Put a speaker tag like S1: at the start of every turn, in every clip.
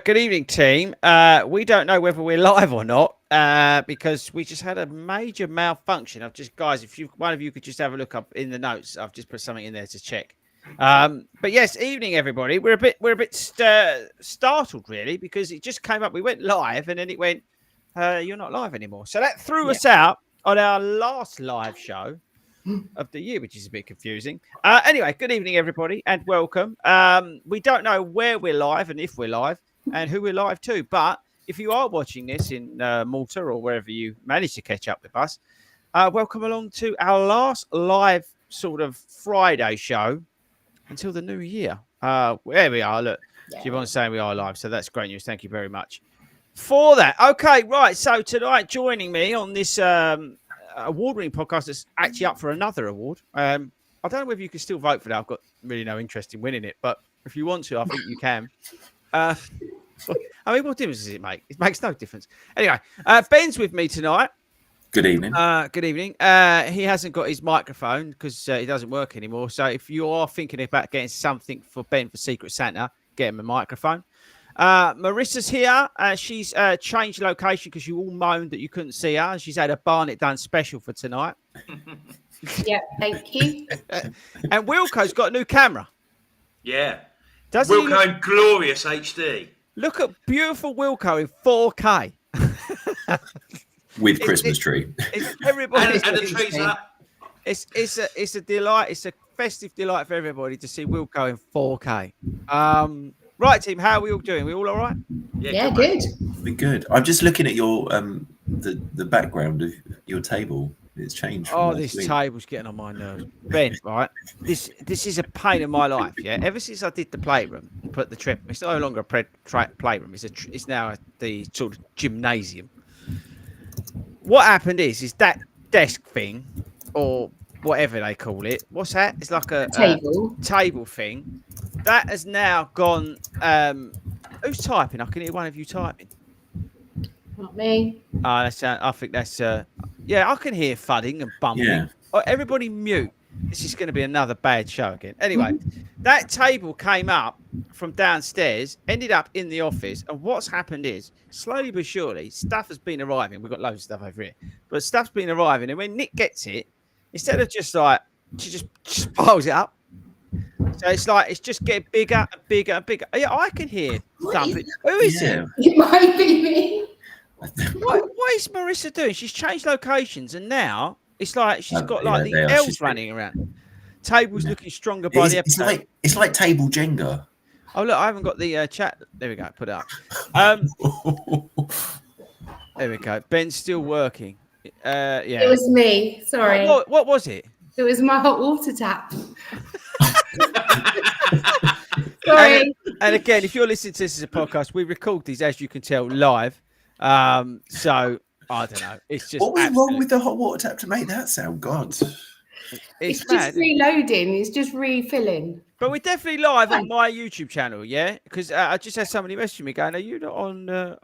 S1: Good evening, team. We don't know whether we're live or not because we just had a major malfunction. Guys, if one of you could just have a look up in the notes, I've just put something in there to check. But yes, evening everybody. We're a bit startled really because it just came up. We went live and then it went, you're not live anymore. So that threw us out on our last live show of the year, which is a bit confusing. Anyway, good evening everybody and welcome. We don't know where we're live and if we're live and who we're live to, but if you are watching this in Malta or wherever you managed to catch up with us, welcome along to our last live sort of Friday show until the new year. There we are. Look, Siobhan's saying we are live, so that's great news. Thank you very much for that. Okay, right. So tonight, joining me on this award-winning podcast that's actually up for another award. I don't know whether you can still vote for that. I've got really no interest in winning it, but if you want to, I think you can. I mean, what difference does it make? It makes no difference. Anyway, Ben's with me tonight.
S2: Good evening.
S1: Good evening. He hasn't got his microphone because he doesn't work anymore. So if you are thinking about getting something for Ben for Secret Santa, get him a microphone. Marissa's here. She's changed location because you all moaned that you couldn't see her. She's had a Barnet done special for tonight.
S3: Yep, thank you.
S1: And Wilco's got a new camera.
S4: Yeah.
S1: Doesn't
S4: Wilco in glorious HD.
S1: Look at beautiful Wilco in 4K.
S2: With Christmas tree.
S1: Everybody.
S4: And the tree's up.
S1: It's a delight. It's a festive delight for everybody to see Wilco in 4K. Right, team, how are we all doing? We all right?
S3: Yeah, good.
S2: We're good. I'm just looking at your the background of your table. It's changed.
S1: Oh, this table's getting on my nerves. Ben, right? This is a pain in my life. Yeah. Ever since I did the playroom, put the trip. It's no longer a playroom. It's now the sort of gymnasium. What happened is that desk thing, or whatever they call it. What's that? It's like a table thing. That has now gone. Who's typing? I can hear one of you typing.
S3: Not me.
S1: I think that's. Yeah, I can hear thudding and bumping. Yeah. Oh, everybody mute. This is going to be another bad show again. Anyway, that table came up from downstairs, ended up in the office, and what's happened is, slowly but surely, stuff has been arriving. We've got loads of stuff over here, but stuff's been arriving, and when Nick gets it, instead of just like, she just piles it up. So it's just getting bigger and bigger and bigger. Yeah, I can hear something. Who is it?
S3: It might be me.
S1: What is Marissa doing? She's changed locations, and now it's like she's got like the elves running around. Table's looking stronger by the episode.
S2: It's like table Jenga.
S1: Oh look, I haven't got the chat. There we go. Put it up. There we go. Ben's still working. Yeah.
S3: It was me. Sorry.
S1: What was it?
S3: It was my hot water tap. Sorry.
S1: And again, if you're listening to this as a podcast, we record these, as you can tell, live. So I don't know. It's just
S2: what was wrong with the hot water tap to make that sound? God,
S3: it's just reloading. It's just refilling.
S1: But we're definitely live on my YouTube channel, yeah. Because I just had somebody messaging me going, "Are you not on the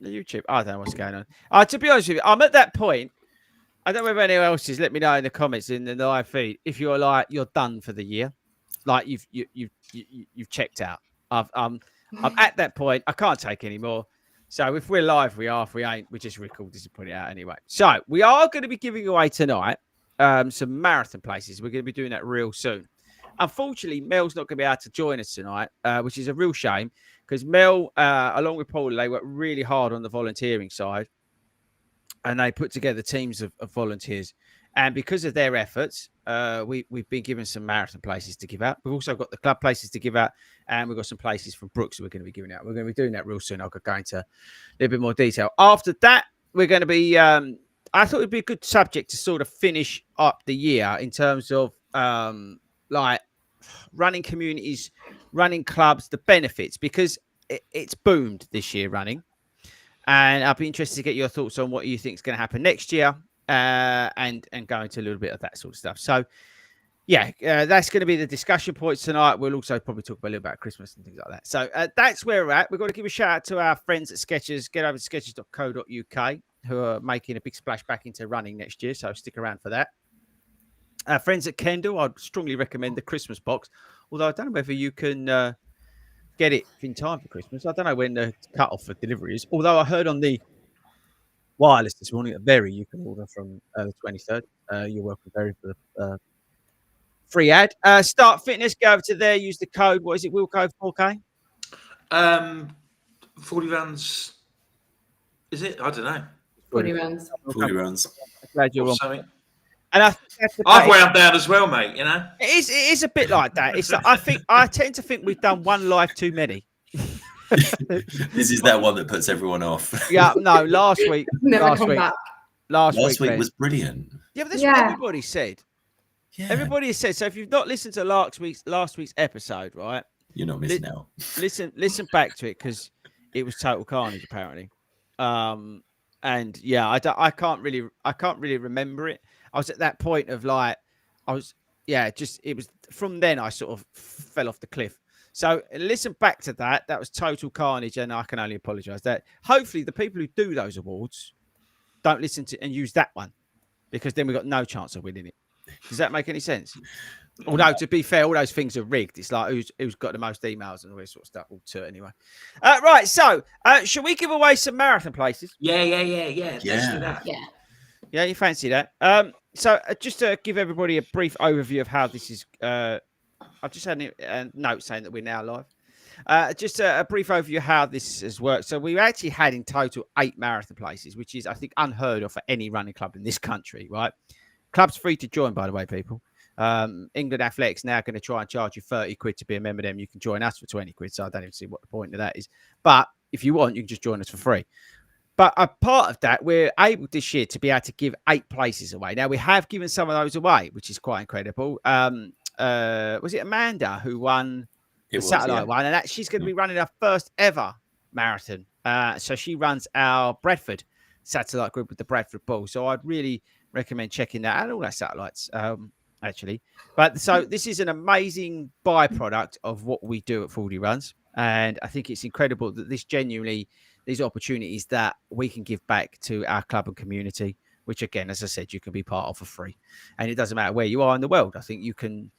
S1: YouTube?" I don't know what's going on. To be honest with you, I'm at that point. I don't know if anyone else is. Let me know in the comments in the live feed if you're like you're done for the year, like you've checked out. I'm at that point. I can't take any more. So if we're live, we are. If we ain't, we just record this and put it out anyway. So we are going to be giving away tonight some marathon places. We're going to be doing that real soon. Unfortunately, Mel's not going to be able to join us tonight, which is a real shame because Mel, along with Paul, they worked really hard on the volunteering side. And they put together teams of volunteers. And because of their efforts, we've been given some marathon places to give out. We've also got the club places to give out. And we've got some places from Brooks that we're going to be giving out. We're going to be doing that real soon. I'll go into a little bit more detail. After that, we're going to be... I thought it would be a good subject to sort of finish up the year in terms of like running communities, running clubs, the benefits, because it's boomed this year running. And I'll be interested to get your thoughts on what you think is going to happen next year, and go into a little bit of that sort of stuff. So, yeah, that's going to be the discussion points tonight. We'll also probably talk a little about Christmas and things like that. So that's where we're at. We've got to give a shout out to our friends at Skechers. Get over to skechers.co.uk, who are making a big splash back into running next year. So stick around for that. Our friends at Kendall, I'd strongly recommend the Christmas box. Although I don't know whether you can get it in time for Christmas. I don't know when the cut-off for delivery is. Although I heard on the wireless this morning at Very, you can order from the 23rd. You're welcome, Very, for the free ad. Start Fitness, go over to there, use the code. What is it? Will code 4K?
S4: 40 runs. Is it? I don't know.
S3: 40 runs.
S2: 40 runs.
S1: I'm glad you're
S4: Or
S1: on.
S4: something.
S1: And I think that's the
S4: I've
S1: case.
S4: wound down as well, mate. You know.
S1: It is a bit like that. It's I tend to think we've done one live too many.
S2: This is that one that puts everyone off.
S1: Yeah, no, last week.
S3: Never come back.
S1: Last
S2: Last week
S1: Ben.
S2: was brilliant.
S1: Yeah, but that's what everybody said.
S2: Yeah.
S1: Everybody has said. So if you've not listened to last week's episode, right?
S2: You're not missing out.
S1: Listen back to it, because it was total carnage apparently. And yeah, I can't really remember it. I was at that point of like, it was from then I sort of fell off the cliff. So listen back to that. That was total carnage, and I can only apologise. That hopefully the people who do those awards don't listen to and use that one, because then we've got no chance of winning it. Does that make any sense? Although, to be fair, all those things are rigged. It's like who's got the most emails and all this sort of stuff. All to anyway. Right. So, shall we give away some marathon places?
S4: Yeah. Let's do that.
S3: Yeah.
S1: Yeah, you fancy that? So just to give everybody a brief overview of how this is. I've just had a note saying that we're now live. Just a brief overview of how this has worked. So we actually had in total 8 marathon places, which is, I think, unheard of for any running club in this country, right? Club's free to join, by the way, people. England Athletics now going to try and charge you 30 quid to be a member of them. You can join us for 20 quid. So I don't even see what the point of that is. But if you want, you can just join us for free. But a part of that, we're able this year to be able to give 8 places away. Now, we have given some of those away, which is quite incredible. Was it Amanda who won the satellite one? And she's going to be running her first ever marathon. So she runs our Bradford satellite group with the Bradford Bull. So I'd really recommend checking that out. All our satellites, actually. But so this is an amazing byproduct of what we do at 40 Runs. And I think it's incredible that these opportunities that we can give back to our club and community, which again, as I said, you can be part of for free. And it doesn't matter where you are in the world. I think you can,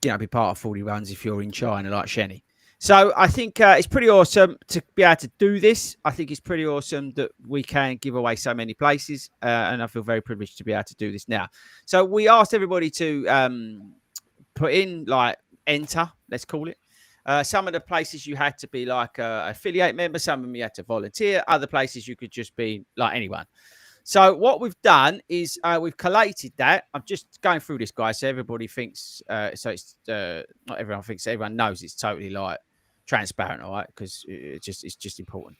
S1: be part of 40 Runs if you're in China like Shenny. So I think it's pretty awesome to be able to do this. I think it's pretty awesome that we can give away so many places. And I feel very privileged to be able to do this now. So we asked everybody to put in, enter, let's call it. Some of the places you had to be like an affiliate member. Some of them you had to volunteer. Other places you could just be like anyone. So what we've done is we've collated that. I'm just going through this, guys, so everybody thinks. So it's not everyone thinks. Everyone knows it's totally transparent, all right? Because it's just important.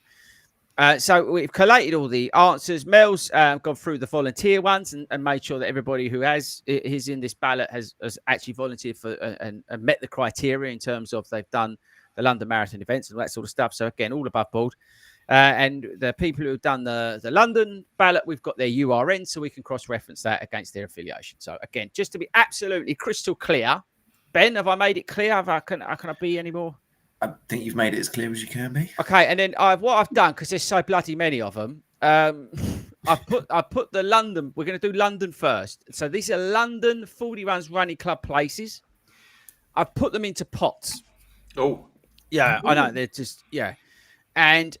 S1: So we've collated all the answers. Mel's gone through the volunteer ones and made sure that everybody who is in this ballot has actually volunteered for and met the criteria in terms of they've done the London Marathon events and all that sort of stuff. So again, all above board. And the people who have done the London ballot, we've got their URN, so we can cross-reference that against their affiliation. So again, just to be absolutely crystal clear, Ben, have I made it clear? Can I be any more?
S2: I think you've made it as clear as you can be.
S1: Okay, and then what I've done, because there's so bloody many of them, I put the London. We're going to do London first. So these are London 40 Runs Running Club places. I've put them into pots.
S4: Oh,
S1: yeah, I know. They're just And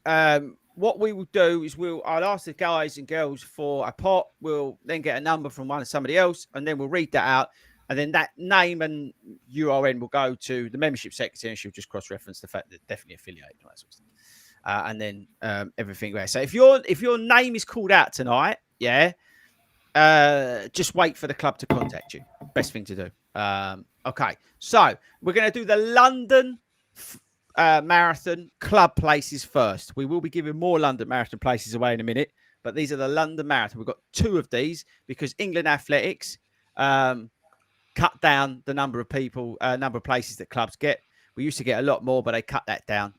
S1: what we will do is I'll ask the guys and girls for a pot. We'll then get a number from somebody else, and then we'll read that out. And then that name and URN will go to the membership secretary, and she'll just cross-reference the fact that they're definitely affiliated and that sort of stuff. And then everything there. So if your name is called out tonight, just wait for the club to contact you. Best thing to do. Okay, so we're going to do the London Marathon club places first. We will be giving more London Marathon places away in a minute, but these are the London Marathon. We've got 2 of these because England Athletics cut down the number of people, number of places that clubs get. We used to get a lot more, but they cut that down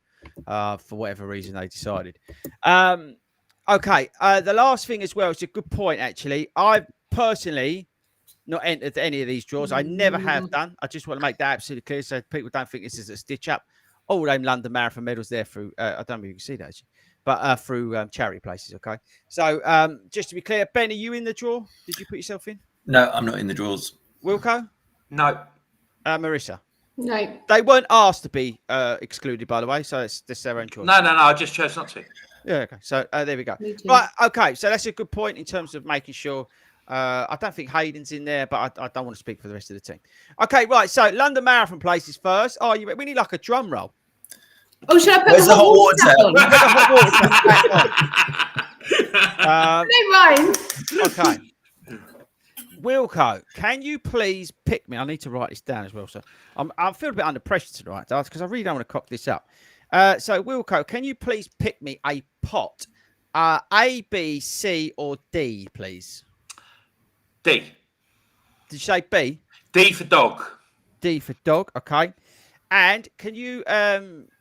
S1: for whatever reason they decided. Okay, the last thing as well, it's a good point, actually. I've personally not entered any of these draws. I never have done. I just want to make that absolutely clear so people don't think this is a stitch up. All them London Marathon medals there through, I don't know if you can see that, actually, but through charity places, okay? So just to be clear, Ben, are you in the draw? Did you put yourself in?
S2: No, I'm not in the draws.
S1: Wilco?
S4: No.
S1: Marissa?
S3: No.
S1: They weren't asked to be excluded, by the way, so it's their own choice.
S4: No. I just chose not to.
S1: Yeah, okay. So there we go.
S3: Me too.
S1: Right, okay. So that's a good point in terms of making sure. I don't think Hayden's in there, but I don't want to speak for the rest of the team. Okay, right. So London Marathon places first. Oh, we need like a drum roll.
S3: Oh, should I put
S2: Where's the hot water tap?
S3: on?
S1: Put the hot water tap back on.
S3: Don't mind.
S1: Okay. Wilco, can you please pick me? I need to write this down as well. So I feel a bit under pressure tonight, because I really don't want to cock this up. So Wilco, can you please pick me a pot? A, B, C, or D, please?
S4: D.
S1: Did you say B?
S4: D for dog.
S1: D for dog. Okay. And can you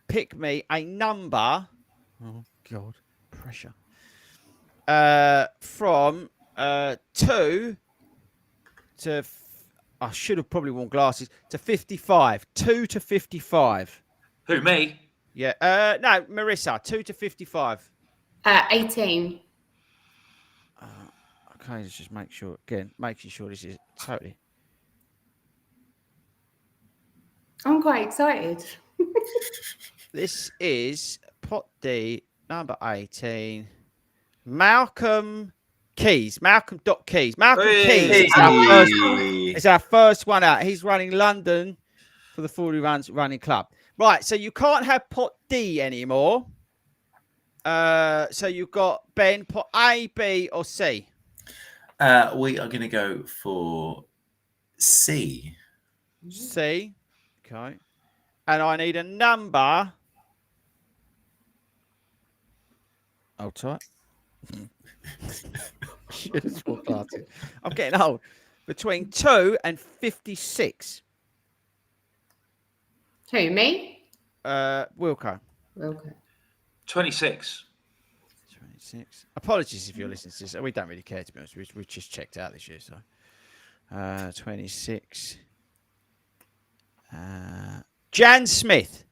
S1: pick me a number? Oh God, pressure. From 2 to I should have probably worn glasses to 55. 2 to 55.
S4: Who, me?
S1: Yeah. No, Marissa. 2 to 55.
S3: 18.
S1: Okay, let's just make sure again, making sure this is totally.
S3: I'm quite excited.
S1: This is pot D, number 18. Malcolm Keys. Malcolm Keys. Malcolm
S4: Hey.
S1: Keys is our first one out. He's running London for the 40 Runs Running Club. Right, so you can't have pot D anymore. So you've got Ben, pot A, B, or C.
S2: We are going to go for C.
S1: C. Okay. And I need a number. Oh, tight. I'm getting old. Between 2 and 56.
S3: Who, me?
S1: Wilco.
S3: Okay.
S4: 26.
S1: 26. Apologies if you're listening to this. We don't really care, to be honest. We just checked out this year, so 26. Jan Smith.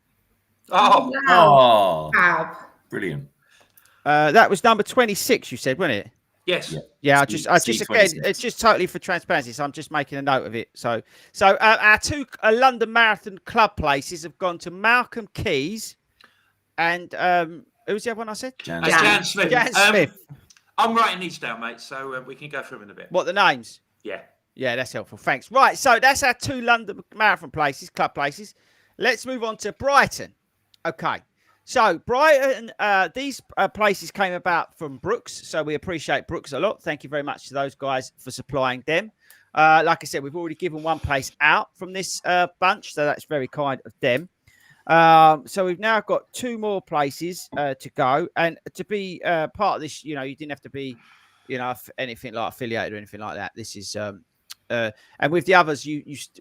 S4: Oh.
S3: Wow.
S2: Oh,
S3: Fab.
S2: brilliant.
S1: That was number 26. You said, wasn't it?
S4: Yes.
S1: Yeah. I just again,
S2: C26.
S1: it's just totally for transparency. So I'm just making a note of it. So our two London Marathon Club places have gone to Malcolm Keys and who was the other one I said?
S2: Jan.
S4: Jan Smith.
S1: Jan Smith.
S4: I'm writing these down, mate, so we can go through them in a bit.
S1: What the names?
S4: Yeah.
S1: Yeah, that's helpful. Thanks. Right, so that's our 2 London Marathon places, club places. Let's move on to Brighton. Okay. So Brighton, these places came about from Brooks, so we appreciate Brooks a lot. Thank you very much to those guys for supplying them. Like I said, we've already given one place out from this bunch, so that's very kind of them. So we've now got 2 more places to go, and to be part of this, you didn't have to be, anything like affiliated or anything like that. This is, and with the others,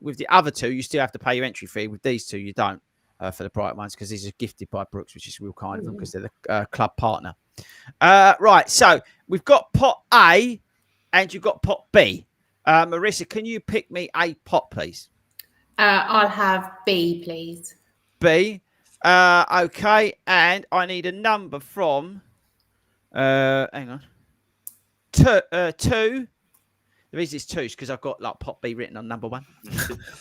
S1: with the other 2, you still have to pay your entry fee. With these 2, you don't. For the Brighton ones, because these are gifted by Brooks, which is real kind of them because they're the club partner. Right, so we've got pot A and you've got pot B. Marissa, can you pick me a pot, please?
S3: I'll have B, please.
S1: B. Okay, and I need a number from. Hang on. 2. The reason it's 2 is because I've got like pot B written on number 1.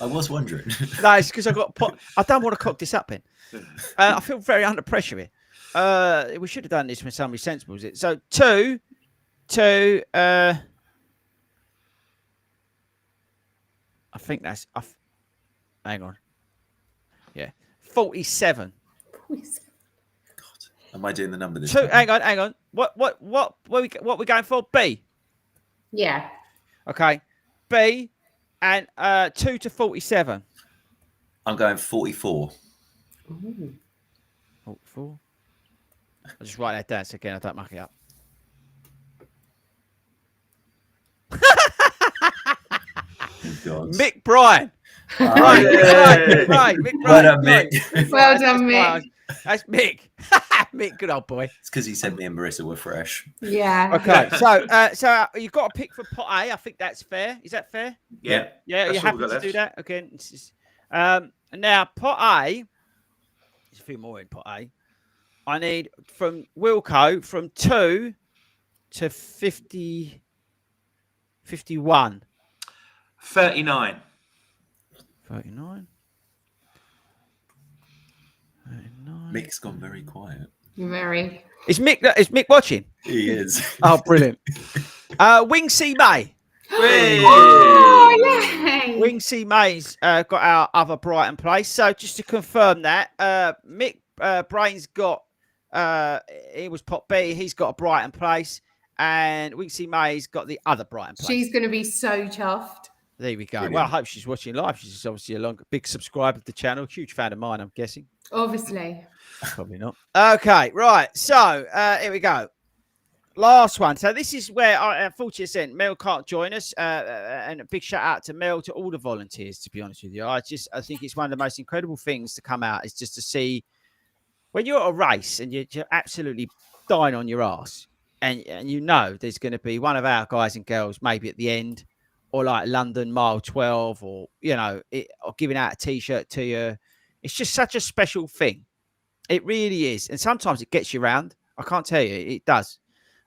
S2: I was wondering.
S1: No, it's because I've got pot. I don't want to cock this up, Ben. I feel very under pressure here. We should have done this when somebody's sensible, is it? So 2. I think that's. Hang on. Yeah, 47.
S2: God, am I doing the number this
S1: 2.
S2: time?
S1: Hang on. What we going for? B.
S3: Yeah.
S1: Okay, B, and 2 to 47.
S2: I'm going 44.
S3: Ooh.
S1: 44. I'll just write that down so again I don't muck it up.
S2: Oh, God.
S1: Mick Bryan.
S2: Right.
S1: Mick Bryan.
S2: Well done, Mick.
S3: Well done, Mick.
S1: That's Mick. Mick, good old boy.
S2: It's because he said me and Marissa were fresh.
S3: Yeah.
S1: Okay, so you've got to pick for pot A. I think that's fair. Is that fair?
S4: Yeah.
S1: Yeah,
S4: That's
S1: you
S4: all
S1: happy
S4: we've got
S1: to do
S4: left.
S1: that? Okay. Now pot A. There's a few more in pot A. I need from Wilco from 2 to 50, 51.
S4: 39.
S1: 39. 39.
S2: Mick's gone very quiet.
S3: Very.
S1: Is Mick watching?
S2: He is.
S1: Oh, brilliant. Wingsy May.
S3: Oh, yay.
S1: Wingsy May's got our other Brighton place. So just to confirm that, Mick Brain's got, he was pot B. He's got a Brighton place. And Wingsy May's got the other Brighton place.
S3: She's going to be so chuffed.
S1: There we go.
S2: Brilliant.
S1: Well, I hope she's watching live. She's obviously a big subscriber to the channel. Huge fan of mine, I'm guessing.
S3: Obviously.
S1: Probably not. Okay, right. So here we go. Last one. So this is where, unfortunately, Mel can't join us. And a big shout out to Mel, to all the volunteers, to be honest with you. I think it's one of the most incredible things to come out is just to see when you're at a race and you're absolutely dying on your ass and you know there's going to be one of our guys and girls maybe at the end or like London mile 12 or, or giving out a T-shirt to you. It's just such a special thing. It really is. And sometimes it gets you around. I can't tell you. It does.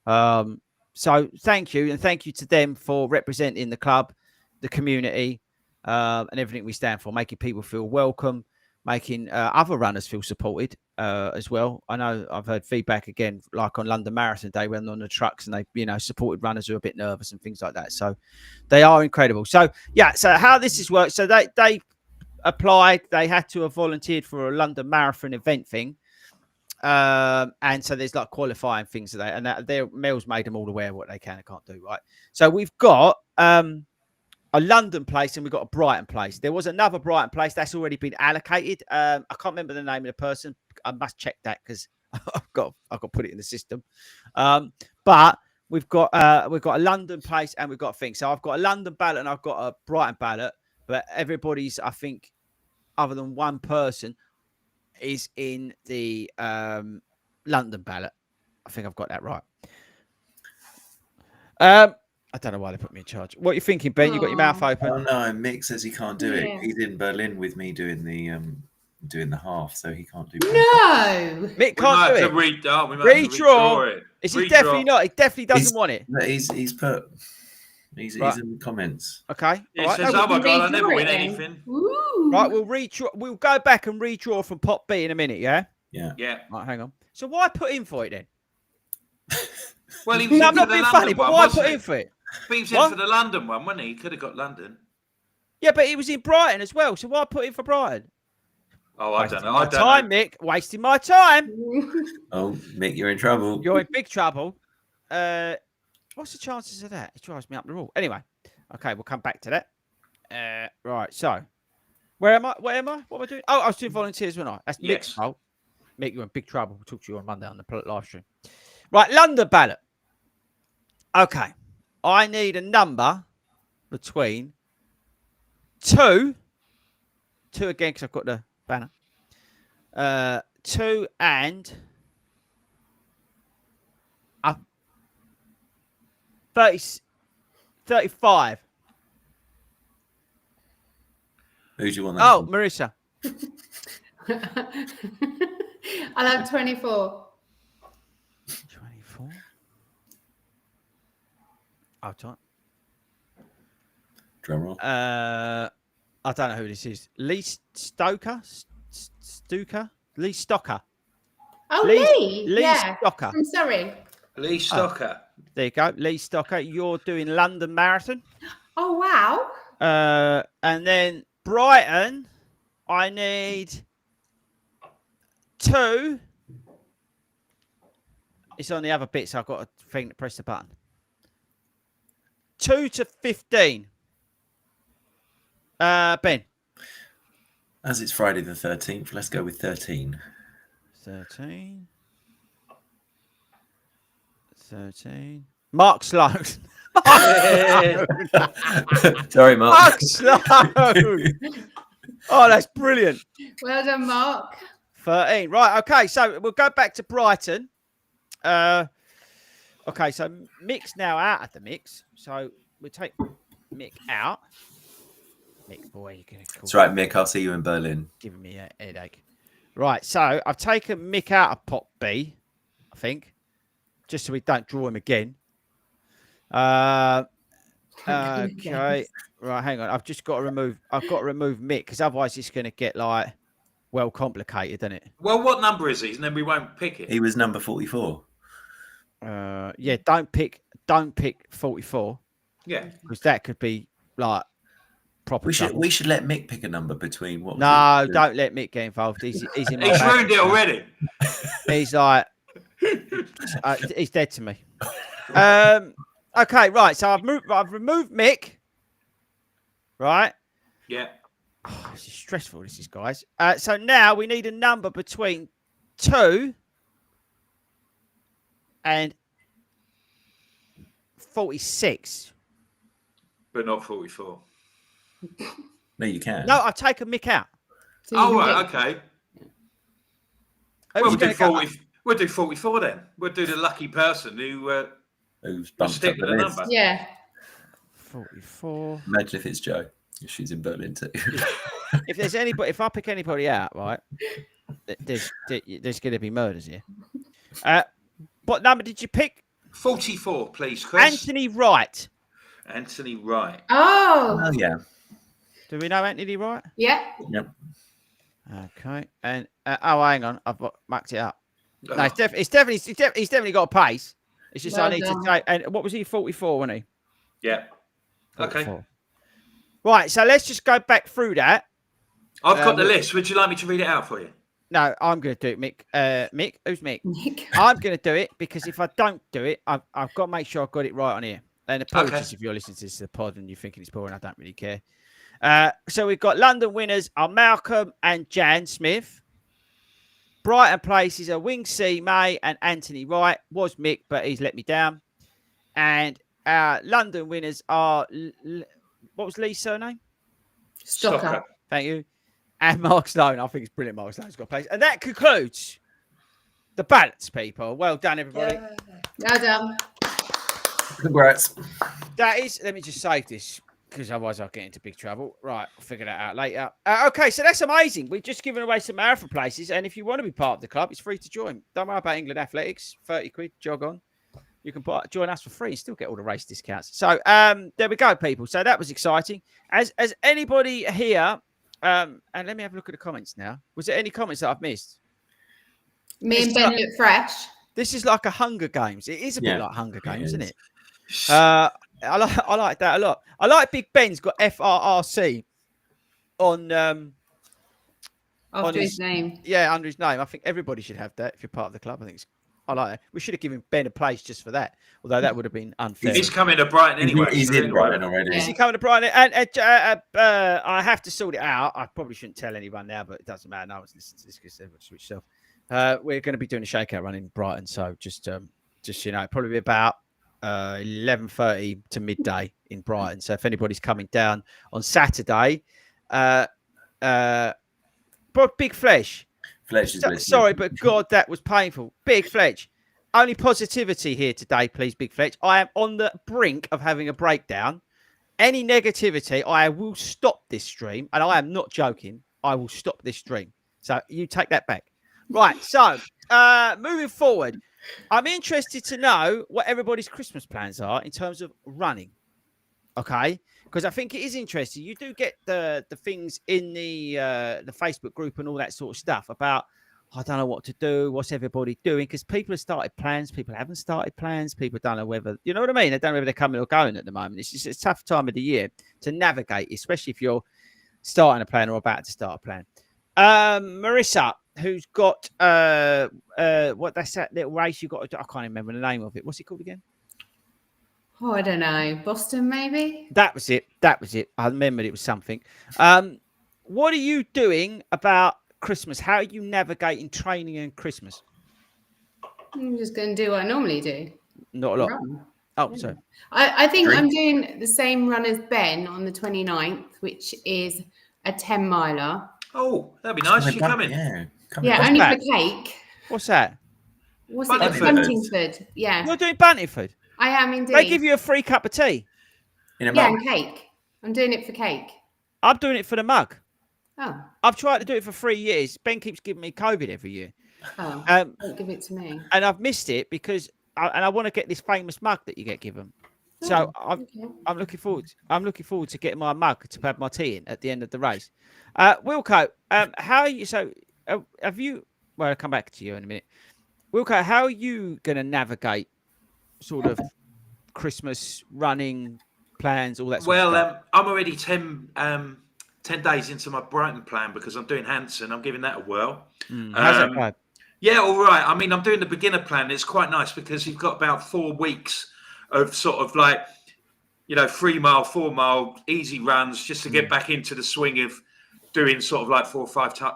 S1: So thank you. And thank you to them for representing the club, the community, and everything we stand for, making people feel welcome, making other runners feel supported as well. I know I've heard feedback again, like on London Marathon Day when on the trucks and they, supported runners who are a bit nervous and things like that. So they are incredible. So, so how this has worked. So they applied, they had to have volunteered for a London Marathon event thing. And so there's like qualifying things today, and their Mel's made them all aware of what they can and can't do, right? So we've got a London place and we've got a Brighton place. There was another Brighton place that's already been allocated. I can't remember the name of the person. I must check that because I've got to put it in the system. But we've got a London place and we've got a thing. So I've got a London ballot and I've got a Brighton ballot, but everybody's, I think, other than one person, is in the London ballot. I think I've got that right. I don't know why they put me in charge. What are you thinking, Ben? You got your mouth open?
S2: Oh no, Mick says he can't do it. He's in Berlin with me doing the half, so he can't do it.
S3: No.
S1: Mick can't do it. Redraw it. Is he definitely not? He definitely doesn't want it.
S2: He's put. He's in the comments.
S1: Okay.
S4: He says, "Oh my God, I never win anything."
S3: Ooh.
S1: Right, we'll redraw. We'll go back and redraw from pot B in a minute. Yeah.
S2: Yeah.
S1: Right, hang on. So why put in for it then?
S4: Well, he was
S1: No,
S4: in
S1: I'm not
S4: for the
S1: being
S4: London
S1: funny, but
S4: one,
S1: why
S4: wasn't
S1: put
S4: he?
S1: in for it?
S4: But he was in for the London one, wasn't he? He could have got London.
S1: Yeah, but he was in Brighton as well. So why put in for Brighton?
S4: Oh, I don't know.
S1: My time, Mick. Wasting my time.
S2: Oh, Mick, you're in trouble.
S1: You're in big trouble. What's the chances of that? It drives me up the wall. Anyway, okay, we'll come back to that. Right, so where am I? What am I doing? Oh, I was doing volunteers, wasn't I? That's Mick's fault. Mick, you're in big trouble. We'll talk to you on Monday on the live stream. Right, London ballot. Okay, I need a number between 2 again because I've got the banner. 2 and 35.
S2: Who do you want that?
S1: Oh,
S2: from?
S1: Marissa.
S3: I'll have 24.
S1: 24. I'll try.
S2: Drum roll.
S1: I don't know who this is. Lee Stoker? Lee Stocker.
S3: Oh, Lee.
S1: Lee
S3: Yeah.
S1: Stocker.
S3: I'm sorry.
S4: Lee Stocker.
S1: There you go. Lee Stocker. You're doing London Marathon.
S3: Oh, wow.
S1: And then Brighton, I need 2. It's on the other bit, so I've got a thing to press the button. 2 to 15. Ben.
S2: As it's Friday the 13th, let's go with 13.
S1: 13. Mark Sloan.
S2: Sorry, Mark.
S1: Slow. Oh, that's brilliant.
S3: Well done, Mark.
S1: 13. Right. Okay. So we'll go back to Brighton. Okay. So Mick's now out of the mix. So we take Mick out. Mick, boy, you're going to call
S2: That's right, Mick. I'll see you in Berlin.
S1: giving me a headache. Right. So I've taken Mick out of pot B, I think, just so we don't draw him again. Okay. Right. Hang on. I've got to remove Mick because otherwise it's going to get like well complicated, isn't it?
S4: Well, what number is he? And then we won't pick it.
S2: He was number 44.
S1: Yeah. Don't pick 44
S4: Yeah.
S1: because that could be like proper.
S2: We should let Mick pick a number between what.
S1: No, don't let Mick get involved. He's in my
S4: He's
S1: bag.
S4: ruined it already.
S1: He's like, he's dead to me. Okay, right. So I've removed Mick. Right.
S4: Yeah.
S1: Oh, this is stressful. This is, guys. So now we need a number between 2 and 46.
S4: But not 44.
S2: No, you can.
S1: No, I've taken Mick out.
S3: So
S4: Oh,
S3: you
S4: right.
S3: pick-
S4: Okay.
S1: Who's
S4: Well, we'll do
S1: gonna go?
S4: 40. We'll do 44 then. We'll do the lucky person who
S2: Who's bumped
S4: stick
S2: up
S4: with
S2: the
S4: the
S2: list.
S4: number.
S3: Yeah.
S1: 44.
S2: Imagine if it's Jo. If she's in Berlin too.
S1: If there's anybody, if I pick anybody out, right, there's going to be murders here. What number did you pick?
S4: 44, please, Chris.
S1: Anthony Wright.
S4: Anthony Wright.
S3: Oh,
S2: Oh yeah.
S1: Do we know Anthony Wright?
S3: yeah.
S2: Yep.
S1: Okay. And hang on, I've marked it up. No,
S4: Oh,
S1: he's definitely got a pace. It's just
S3: Well
S1: I need
S3: done.
S1: to take. And what was he? 44, wasn't he?
S4: yeah. Okay.
S1: 44. Right. So let's just go back through that.
S4: I've got the list. Would you like me to read it out for you?
S1: No, I'm going to do it, Mick. Mick, who's Mick?
S3: Nick.
S1: I'm going to do it because if I don't do it, I've got to make sure I've got it right on here. And apologies if you're listening to this pod and you're thinking it's boring. I don't really care. So we've got London winners are Malcolm and Jan Smith. Brighton places are Wing C, May, and Anthony Wright. Was Mick, but he's let me down. And London winners are what was Lee's surname?
S3: Stocker.
S1: Thank you. And Mark Sloan. I think it's brilliant. Mark Sloan's got a place. And that concludes the ballots, people. Well done, everybody.
S3: Well done.
S2: Congrats.
S1: That is, let me just save this because otherwise I'll get into big trouble. Right, I'll figure that out later. Okay, so that's amazing. We've just given away some marathon places. And if you want to be part of the club, it's free to join. Don't worry about England Athletics. 30 quid, jog on. You can join us for free and still get all the race discounts. So there we go, people. So that was exciting. As anybody here, and let me have a look at the comments now. Was there any comments that I've missed?
S3: Me and Ben look fresh.
S1: This is like a Hunger Games. It is a bit
S2: Yeah,
S1: like Hunger
S2: it
S1: Games,
S2: is.
S1: isn't it? I like that a lot. I like Big Ben's got FRRC on
S3: After his name.
S1: Yeah, under his name. I think everybody should have that if you're part of the club. I think I like that. We should have given Ben a place just for that, although that would have been unfair.
S4: He's coming to Brighton anyway.
S2: He's in Brighton already.
S3: Yeah.
S1: Is he coming to Brighton? And I have to sort it out. I probably shouldn't tell anyone now, but it doesn't matter. No one's listening to this because everyone's switched off. We're going to be doing a shakeout run in Brighton, so just probably be about 11:30 to midday in Brighton. So if anybody's coming down on Saturday, but Big Fledge.
S2: Fletch is listening.
S1: Sorry, but God, that was painful. Big Fledge. Only positivity here today, please, Big Fletch. I am on the brink of having a breakdown. Any negativity, I will stop this stream. And I am not joking. I will stop this stream. So you take that back. Right. So moving forward, I'm interested to know what everybody's Christmas plans are in terms of running. Okay. Because I think it is interesting. You do get the things in the Facebook group and all that sort of stuff about, I don't know what to do. What's everybody doing? Because people have started plans. People haven't started plans. People don't know whether, you know what I mean? They don't know whether they're coming or going at the moment. It's just a tough time of the year to navigate, especially if you're starting a plan or about to start a plan. Marissa, who's got, that's that little race you got. I can't remember the name of it. What's it called again?
S3: Oh, I don't know. Boston, maybe?
S1: That was it. I remembered it was something. What are you doing about Christmas? How are you navigating training and Christmas?
S3: I'm just going to do what I normally do.
S1: Not a lot.
S3: Run.
S1: Oh, sorry.
S3: I think
S2: Drink.
S3: I'm doing the same run as Ben on the 29th, which is a 10 miler.
S4: Oh, that'd be nice. You coming?
S2: Yeah.
S3: Yeah,
S1: What's
S3: only
S1: that?
S3: for cake.
S1: What's that?
S3: What's
S4: Buntingford.
S3: it? Buntingford. Yeah,
S1: You're doing Buntingford.
S3: I am indeed.
S1: They give you a free cup of tea.
S2: In a
S3: yeah,
S2: mug.
S3: and cake. I'm doing it for cake.
S1: I'm doing it for the mug.
S3: Oh,
S1: I've tried to do it for 3 years. Ben keeps giving me COVID every year.
S3: oh,
S1: Um,
S3: don't give it to me.
S1: and I've missed it because I want to get this famous mug that you get given. So
S3: Okay.
S1: I'm looking forward. I'm looking forward to getting my mug to have my tea in at the end of the race. Wilco, how are you? So have you? Well, I'll come back to you in a minute. Wilco, how are you going to navigate sort of Christmas running plans, all that sort of stuff?
S4: I'm already 10 days into my Brighton plan because I'm doing Hanson. I'm giving that a whirl.
S1: How's that going?
S4: Yeah, all right. I mean, I'm doing the beginner plan. It's quite nice because you've got about 4 weeks of sort of like, 3 mile, 4 mile easy runs just to get back into the swing of doing sort of like 4 or 5 times,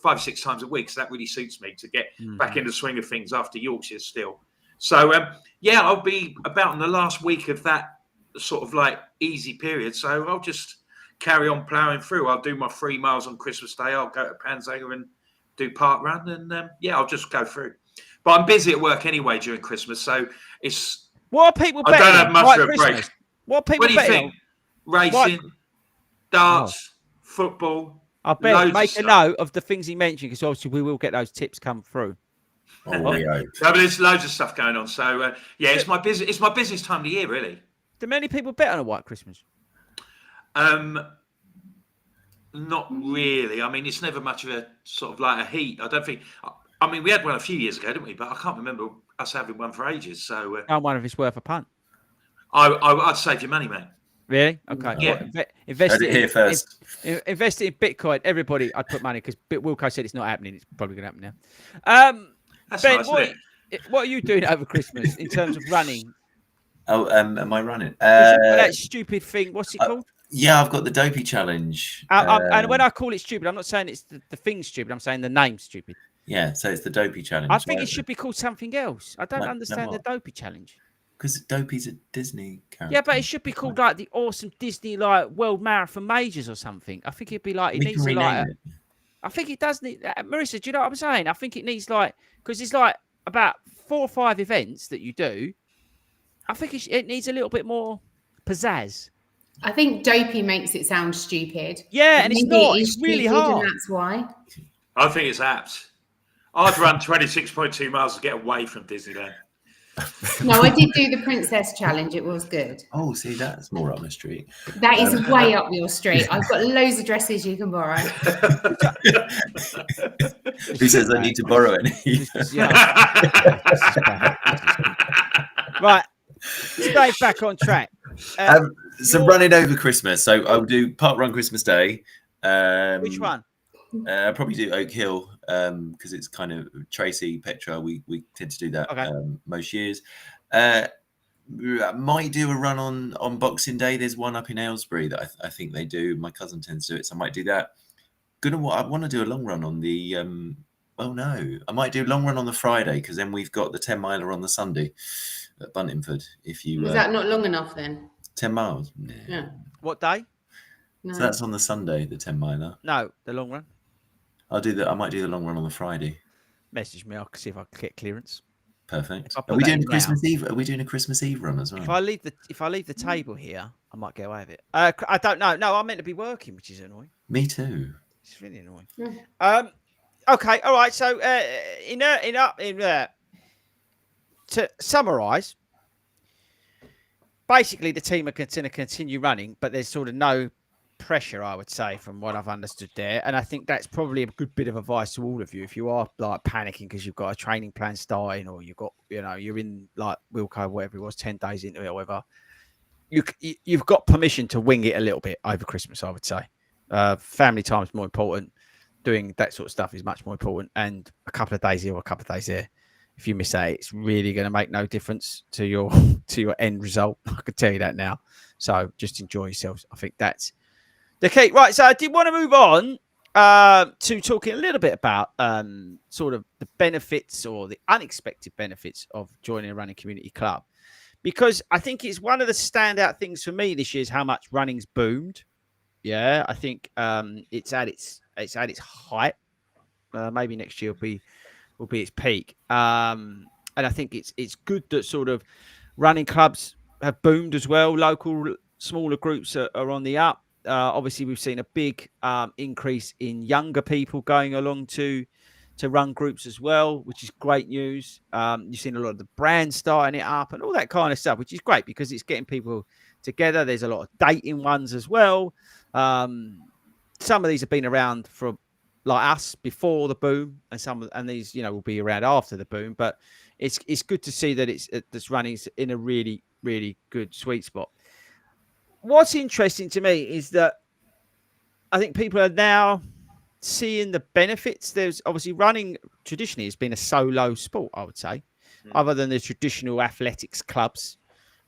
S4: 5 or 6 times a week. So that really suits me to get back in the swing of things after Yorkshire still. So I'll be about in the last week of that sort of like easy period. So I'll just carry on ploughing through. I'll do my 3 miles on Christmas Day. I'll go to Panzaga and do park run, and I'll just go through. But I'm busy at work anyway during Christmas, so it's.
S1: What are people
S4: I
S1: betting
S4: don't have
S1: on?
S4: much
S1: White
S4: of a
S1: Christmas?
S4: break.
S1: What are people
S4: What do you
S1: betting
S4: think? Racing, darts, football.
S1: I bet
S4: loads of
S1: make a
S4: stuff.
S1: note of the things he mentioned because obviously we will get those tips come through.
S2: Oh,
S4: No, but there's loads of stuff going on. So it's my busiest time of the year, really.
S1: Do many people bet on a White Christmas?
S4: Not really. I mean, it's never much of a sort of like a heat. I don't think. I mean, we had one a few years ago, didn't we? But I can't remember us having one for ages. So
S1: I wonder if it's worth a punt.
S4: I'd save your money, mate.
S1: Really? Okay.
S4: Yeah.
S1: Well, invest
S2: Heard it here first.
S1: Invest in Bitcoin. Everybody, I'd put money because Wilco said it's not happening. It's probably going to happen now.
S4: That's
S1: Ben,
S4: nice, isn't it?
S1: what are you doing over Christmas in terms of running?
S2: Oh, am I running?
S1: 'Cause you've got that stupid thing. What's it called?
S2: Yeah, I've got the dopey challenge.
S1: And when I call it stupid, I'm not saying it's the thing stupid. I'm saying the name's stupid.
S2: Yeah, so it's the dopey challenge.
S1: I think it should be called something else. I don't understand the dopey challenge.
S2: Because dopey's a Disney character.
S1: Yeah, but it should be called like the awesome Disney like World Marathon Majors or something. I think it'd be like it
S2: We
S1: needs
S2: can
S1: to like.
S2: rename it.
S1: I think it does need. Marissa, do you know what I'm saying? I think it needs like because it's like about 4 or 5 events that you do. I think it needs a little bit more pizzazz.
S3: I think dopey makes it sound stupid.
S1: Yeah, and it's
S3: Maybe
S1: not.
S3: it is
S1: It's really
S3: stupid,
S1: hard.
S3: and that's why.
S4: I think it's apt. I'd run 26.2 miles to get away from Disneyland.
S3: No, I did do the princess challenge. It was good.
S2: Oh, see, that's more up my street.
S3: That is way up your street. I've got loads of dresses you can borrow.
S2: Who says I need to borrow any?
S1: Yeah. This is bad. Right. Stay back on track.
S2: So running over Christmas. So I'll do Park Run Christmas Day.
S1: Which one?
S2: I'll probably do Oak Hill because it's kind of Tracy, Petra. We tend to do that most years. Might do a run on Boxing Day. There's one up in Aylesbury that I think they do. My cousin tends to do it, so I might do that. I want to do a long run on the. I might do a long run on the Friday because then we've got the 10 miler on the Sunday at Buntingford. If you
S3: Is that not long enough then?
S2: 10 miles?
S3: Yeah.
S1: What day?
S3: No.
S2: So that's on the Sunday, the 10 miler.
S1: No, the long run.
S2: I'll do that. I might do the long run on the Friday.
S1: Message me. I'll see if I can get clearance.
S2: Perfect.
S1: If I put
S2: Are we
S1: that
S2: doing
S1: in
S2: a Christmas Eve? Are we doing a Christmas Eve run as well?
S1: If I leave the table here, I might get away with it. I don't know. No, I'm meant to be working, which is annoying.
S2: Me too.
S1: It's really annoying.
S3: Yeah.
S1: Okay. All right. So to summarise, basically the team are going to continue running, but there's sort of no pressure, I would say, from what I've understood there. And I think that's probably a good bit of advice to all of you. If you are like panicking because you've got a training plan starting, or you've got, you're in like Wilco, whatever it was, 10 days into it or whatever, you've got permission to wing it a little bit over Christmas, I would say. Family time is more important. Doing that sort of stuff is much more important. And a couple of days here or a couple of days there, if you miss that, it's really going to make no difference to your end result. I can tell you that now. So just enjoy yourselves. I think that's the key. Right. So I did want to move on to talking a little bit about sort of the benefits or the unexpected benefits of joining a running community club, because I think it's one of the standout things for me this year is how much running's boomed. Yeah, I think it's at its height. Maybe next year will be its peak. And I think it's good that sort of running clubs have boomed as well. Local smaller groups are on the up. Obviously, we've seen a big increase in younger people going along to run groups as well, which is great news. You've seen a lot of the brands starting it up and all that kind of stuff, which is great because it's getting people together. There's a lot of dating ones as well. Some of these have been around for like us before the boom, and these will be around after the boom. But it's good to see that it's running in a really really good sweet spot. What's interesting to me is that I think people are now seeing the benefits. There's obviously running traditionally has been a solo sport, I would say, other than the traditional athletics clubs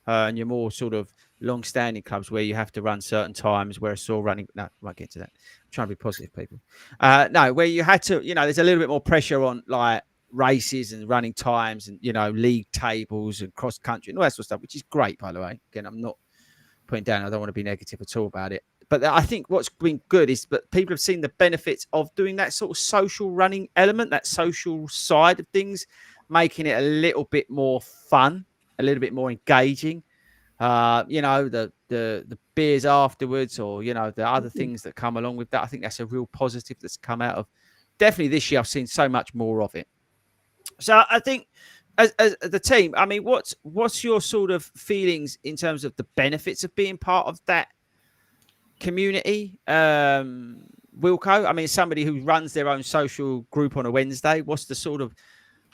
S1: and your more sort of long-standing clubs where you have to run certain times. Where I saw running, no, I won't get to that. I'm trying to be positive, people. No, where you had to, there's a little bit more pressure on like races and running times and league tables and cross country and all that sort of stuff, which is great, by the way. Again, I'm not putting down. I don't want to be negative at all about it. But I think what's been good is that people have seen the benefits of doing that sort of social running element, that social side of things, making it a little bit more fun, a little bit more engaging. The beers afterwards, or the other things that come along with that. I think that's a real positive that's come out of definitely this year. I've seen so much more of it. So I think as the team, I mean, what's your sort of feelings in terms of the benefits of being part of that community? Wilco, I mean, somebody who runs their own social group on a Wednesday, what's the sort of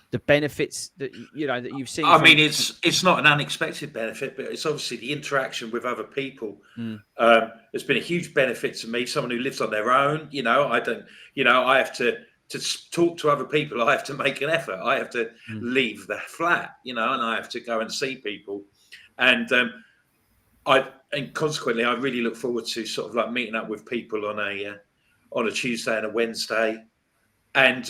S1: the benefits that that you've seen?
S4: I mean, it's not an unexpected benefit, but it's obviously the interaction with other people. It's been a huge benefit to me. Someone who lives on their own, I don't, I have to talk to other people. I have to make an effort. I have to leave the flat, and I have to go and see people, and consequently, I really look forward to sort of like meeting up with people on a Tuesday and a Wednesday, and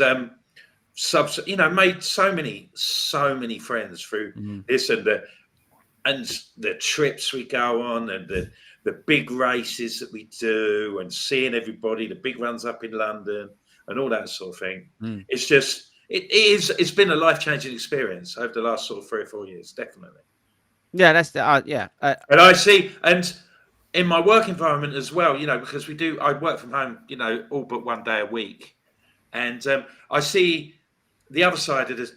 S4: made so many friends through this and the trips we go on and the big races that we do and seeing everybody, the big runs up in London and all that sort of thing. It's just it's been a life-changing experience over the last sort of 3 or 4 years, definitely.
S1: Yeah, that's the
S4: and I see, and in my work environment as well, because I work from home, all but one day a week, and I see the other side of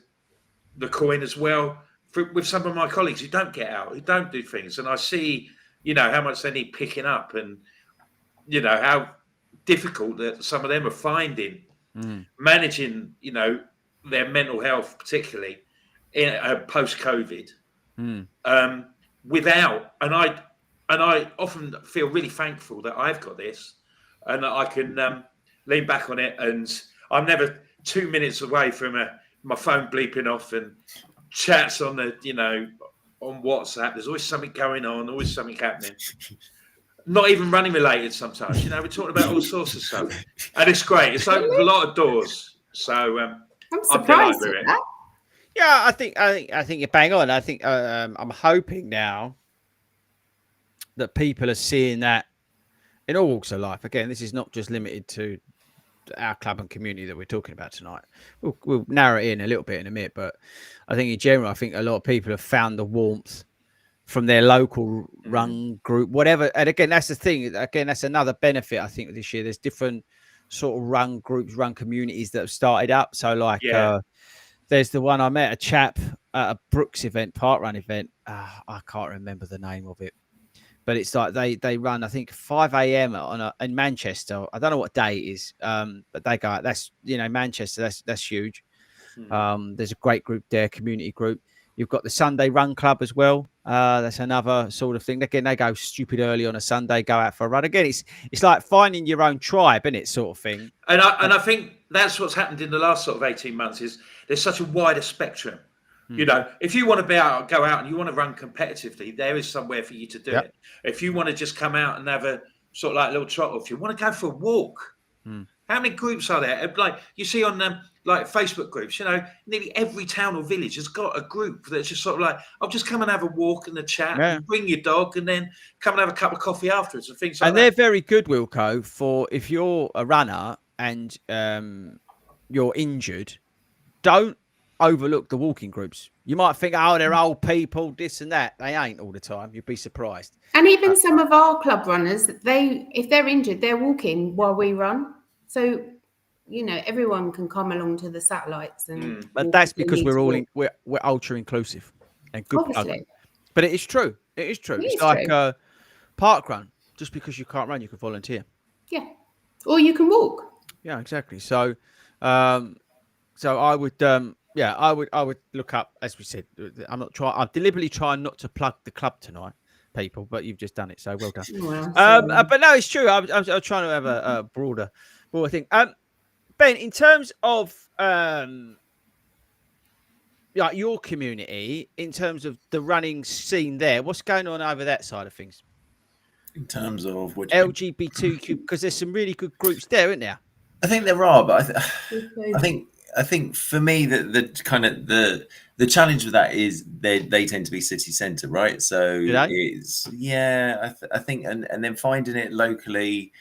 S4: the coin as well with some of my colleagues who don't get out, who don't do things, and I see, how much they need picking up, and how difficult that some of them are finding managing, their mental health, particularly in post-COVID. Without, and I often feel really thankful that I've got this and that I can lean back on it, and I'm never 2 minutes away from my phone bleeping off and chats on on WhatsApp. There's always something going on, always something happening. Not even running related sometimes. We're talking about all sorts of stuff, and it's great. It's opened a lot of doors. So
S3: I'm surprised with that.
S1: Yeah, I think you're bang on. I think I'm hoping now that people are seeing that in all walks of life. Again, this is not just limited to our club and community that we're talking about tonight. We'll narrow it in a little bit in a minute, but I think in general, I think a lot of people have found the warmth from their local run group, whatever. And again, that's the thing. Again, that's another benefit I think this year. There's different sort of run groups, run communities that have started up. So like, there's the one I met a chap at a Brooks event, parkrun event. I can't remember the name of it, but it's like they run, I think 5 a.m. in Manchester. I don't know what day it is, but they go out. That's Manchester. That's huge. There's a great group there, community group. You've got the Sunday Run Club as well. That's another sort of thing. Again, they go stupid early on a Sunday, go out for a run. Again, it's like finding your own tribe, isn't it, sort of thing.
S4: And I think that's what's happened in the last sort of 18 months is there's such a wider spectrum. If you want to go out and you want to run competitively, there is somewhere for you to do it. If you want to just come out and have a sort of like little trot, or if you want to go for a walk, how many groups are there? Like you see on like Facebook groups, nearly every town or village has got a group that's just sort of like, I'll just come and have a walk and a chat and bring your dog and then come and have a cup of coffee afterwards and things like
S1: and
S4: that.
S1: they're very good, Wilco, for if you're a runner and you're injured, don't overlook the walking groups. You might think, oh, they're old people, this and that. They ain't all the time. You'd be surprised.
S3: And even some of our club runners, if they're injured, they're walking while we run. So, everyone can come along to the satellites and.
S1: But that's because we're ultra inclusive and good.
S3: Obviously.
S1: But it is true. It is true. It's like a park run. Just because you can't run, you can volunteer.
S3: Yeah, or you can walk.
S1: Yeah, exactly. So, I would, I would look up, as we said. I'm deliberately trying not to plug the club tonight, people, but you've just done it, so well done.
S3: Well,
S1: but no, it's true. I'm trying to have a broader thing. Ben, in terms of like your community, in terms of the running scene there, what's going on over that side of things?
S2: In terms of which
S1: LGBTQ, because there's some really good groups there, isn't there?
S2: I think there are, but I think for me the kind of the challenge with that is they tend to be city centre, right? So it's I think and then finding it locally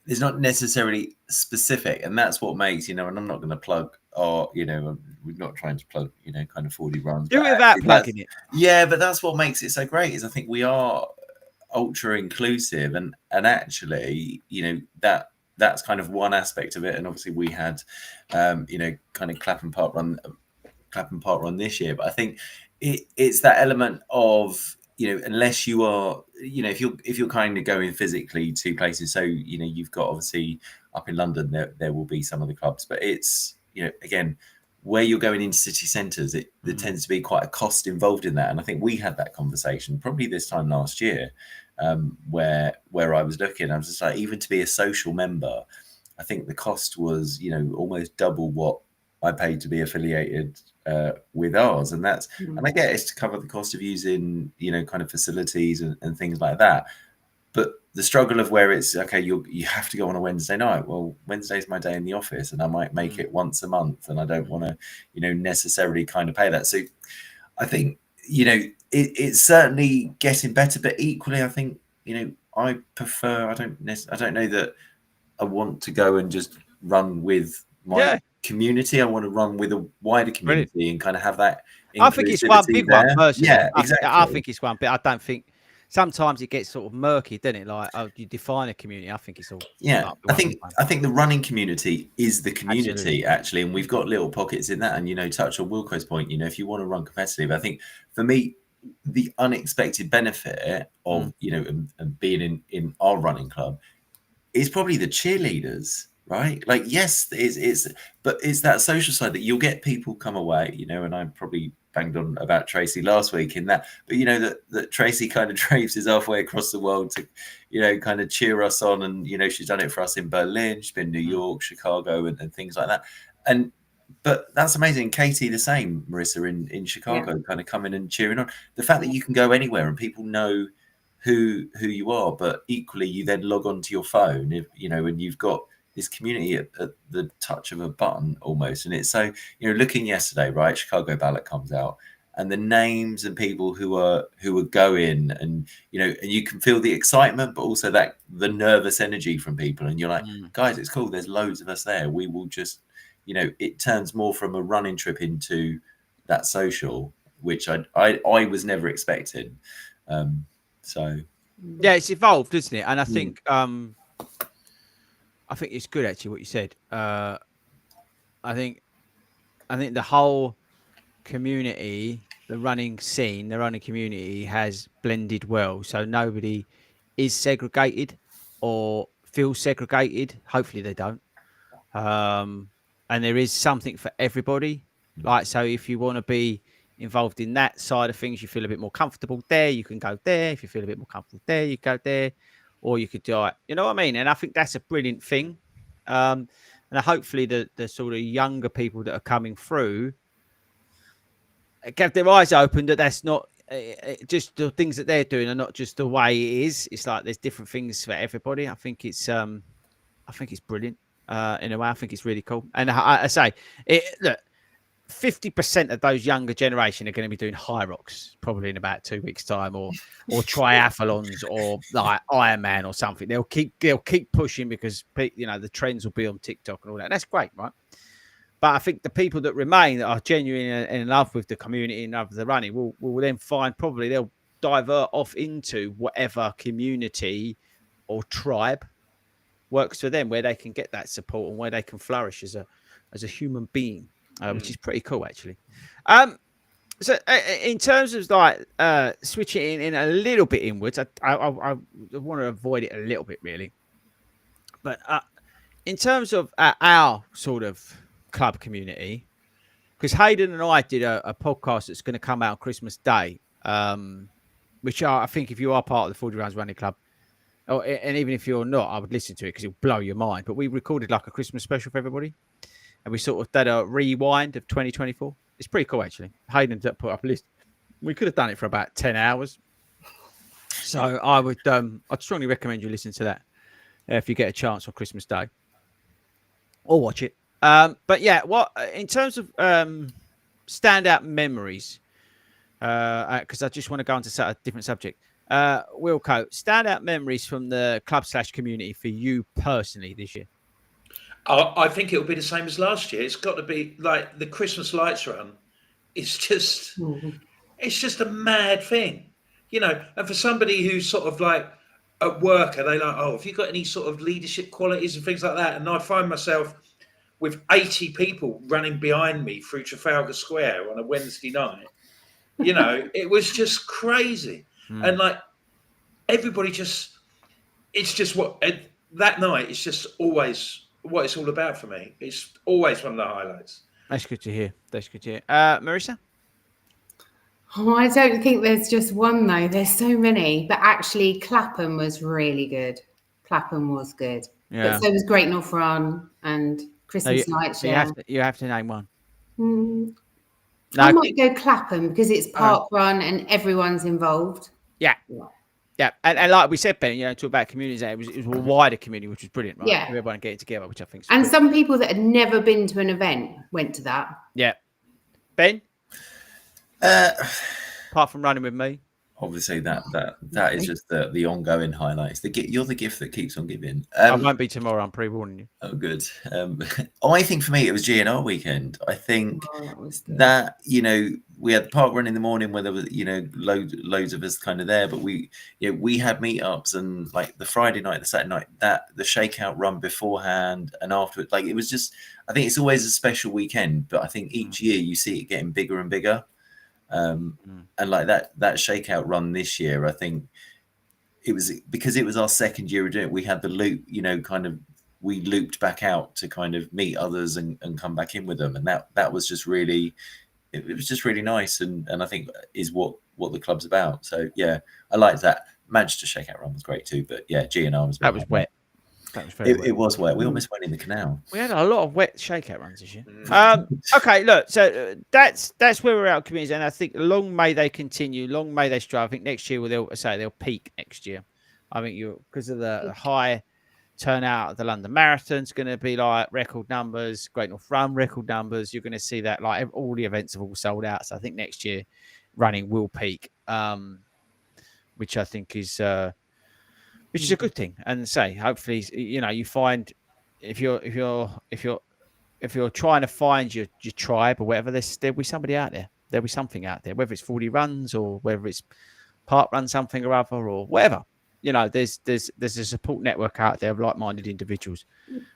S2: is not necessarily specific, and that's what makes and I'm not going to plug or we're not trying to plug kind of 40 runs.
S1: Do it without plugging it.
S2: Yeah, but that's what makes it so great is I think we are ultra inclusive and actually that's kind of one aspect of it. And obviously we had kind of Clapham Park run this year, but I think it's that element of unless you are if you're kind of going physically to places, so you've got obviously up in London there will be some of the clubs, but it's again where you're going into city centres, there tends to be quite a cost involved in that. And I think we had that conversation probably this time last year, where I was looking, I was just like, even to be a social member, I think the cost was, almost double what I paid to be affiliated with ours. And that's, and I get it's to cover the cost of using, kind of facilities and things like that. But the struggle of where it's okay, you have to go on a Wednesday night. Well, Wednesday's my day in the office, and I might make it once a month, and I don't want to, necessarily kind of pay that. So, I think it's certainly getting better, but equally, I think I prefer. I don't know that I want to go and just run with my community. I want to run with a wider community and kind of have that.
S1: I think it's one big one, personally.
S2: Yeah, exactly.
S1: I think it's one, but I don't think. Sometimes it gets sort of murky, doesn't it? Like you define a community. I think it's all.
S2: Yeah, I think the running community is the community actually, and we've got little pockets in that. And touch on Wilco's point. If you want to run competitive, I think for me, the unexpected benefit of and being in our running club is probably the cheerleaders, right? Like yes, but it's that social side that you'll get people come away, and I'm probably banged on about Tracy last week in that, but that Tracy kind of traipses halfway across the world to kind of cheer us on, and she's done it for us in Berlin, she's been New York, Chicago, and things like that. But that's amazing. Katie the same, Marissa in Chicago, kind of coming and cheering on. The fact that you can go anywhere and people know who you are, but equally you then log on to your phone, and you've got this community at the touch of a button almost. And it's so, looking yesterday, right, Chicago ballot comes out and the names and people who are going, and, and you can feel the excitement, but also that the nervous energy from people. And you're like, guys, it's cool. There's loads of us there. We will just, it turns more from a running trip into that social, which I was never expecting. So.
S1: Yeah, it's evolved, isn't it? And I think, I think it's good actually what you said. I think the whole community, the running scene, the running community has blended well. So nobody is segregated or feels segregated. Hopefully they don't. And there is something for everybody. Like, so if you want to be involved in that side of things, you feel a bit more comfortable there, you can go there. If you feel a bit more comfortable there, you go there. Or you could do it, you know what I mean? And I think that's a brilliant thing. And hopefully the sort of younger people that are coming through get their eyes open that that's not just the things that they're doing are not just the way it is. It's like there's different things for everybody. I think it's brilliant. in a way. I think it's really cool. And I say, look, 50% of those younger generation are going to be doing high rocks probably in about 2 weeks' time, or triathlons, or like Ironman or something. They'll keep pushing because the trends will be on TikTok and all that. That's great, right? But I think the people that remain, that are genuinely in love with the community and love the running, will then find probably they'll divert off into whatever community or tribe works for them, where they can get that support and where they can flourish as a human being, which is pretty cool, actually. So in terms of like switching in a little bit inwards, I want to avoid it a little bit, really. But in terms of our sort of club community, because Hayden and I did a podcast that's going to come out on Christmas Day, which I think if you are part of the 40 Rounds Running Club, and even if you're not, I would listen to it because it'll blow your mind. But we recorded like a Christmas special for everybody, and we sort of did a rewind of 2024. It's pretty cool, actually. Hayden put up a list. We could have done it for about 10 hours. So I'd strongly recommend you listen to that if you get a chance on Christmas Day, or watch it. But yeah, in terms of standout memories, because I just want to go on to a different subject. Wilco, standout memories from the club/community for you personally this year?
S4: I think it'll be the same as last year. It's got to be like the Christmas lights run. It's just a mad thing, And for somebody who's sort of like at work, are they like, oh, have you got any sort of leadership qualities and things like that? And I find myself with 80 people running behind me through Trafalgar Square on a Wednesday night. It was just crazy. And like everybody that night is just always what it's all about for me. It's always one of the highlights.
S1: That's good to hear. Marissa?
S3: Oh, I don't think there's just one, though. There's so many. But actually, Clapham was really good. Clapham was good.
S1: Yeah.
S3: But so was Great North Run and Christmas Night.
S1: So you have to name one.
S3: I might go Clapham because it's park run and everyone's involved.
S1: Yeah, and like we said, Ben, talk about communities. It was a wider community, which was brilliant, right?
S3: Yeah,
S1: everyone getting together, which I think.
S3: And some people that had never been to an event went to that.
S1: Yeah, Ben. Apart from running with me,
S2: obviously that is just the ongoing highlights. You're the gift that keeps on giving.
S1: I won't be tomorrow. I'm pre-warning you.
S2: Oh, good. I think for me it was GNR weekend. I think that we had the park run in the morning where there was loads of us kind of there, but we had meetups, and like the Friday night, the Saturday night, that the shakeout run beforehand and afterwards, like it was just. I think it's always a special weekend, but I think each year you see it getting bigger and bigger. And like that shakeout run this year, I think it was because it was our second year of doing it. We had the loop, we looped back out to kind of meet others and come back in with them, and that was just really, it was just really nice, and I think is what the club's about. So yeah, I liked that. Manchester shakeout run was great too, but yeah, GNR was
S1: wet.
S2: It was wet. We almost went in the canal.
S1: We had a lot of wet shakeout runs this year. Okay, look, so that's where we're at, communities, and I think long may they continue, long may they strive. I think next year they'll peak next year. I think because of the high turnout of the London Marathon's going to be like record numbers, Great North Run record numbers. You're going to see that like all the events have all sold out. So I think next year running will peak, which I think is. Which is a good thing, and hopefully, you find if you're trying to find your tribe or whatever, there'll be somebody out there. There'll be something out there, whether it's 40 runs or whether it's park run something or other or whatever. There's a support network out there of like-minded individuals,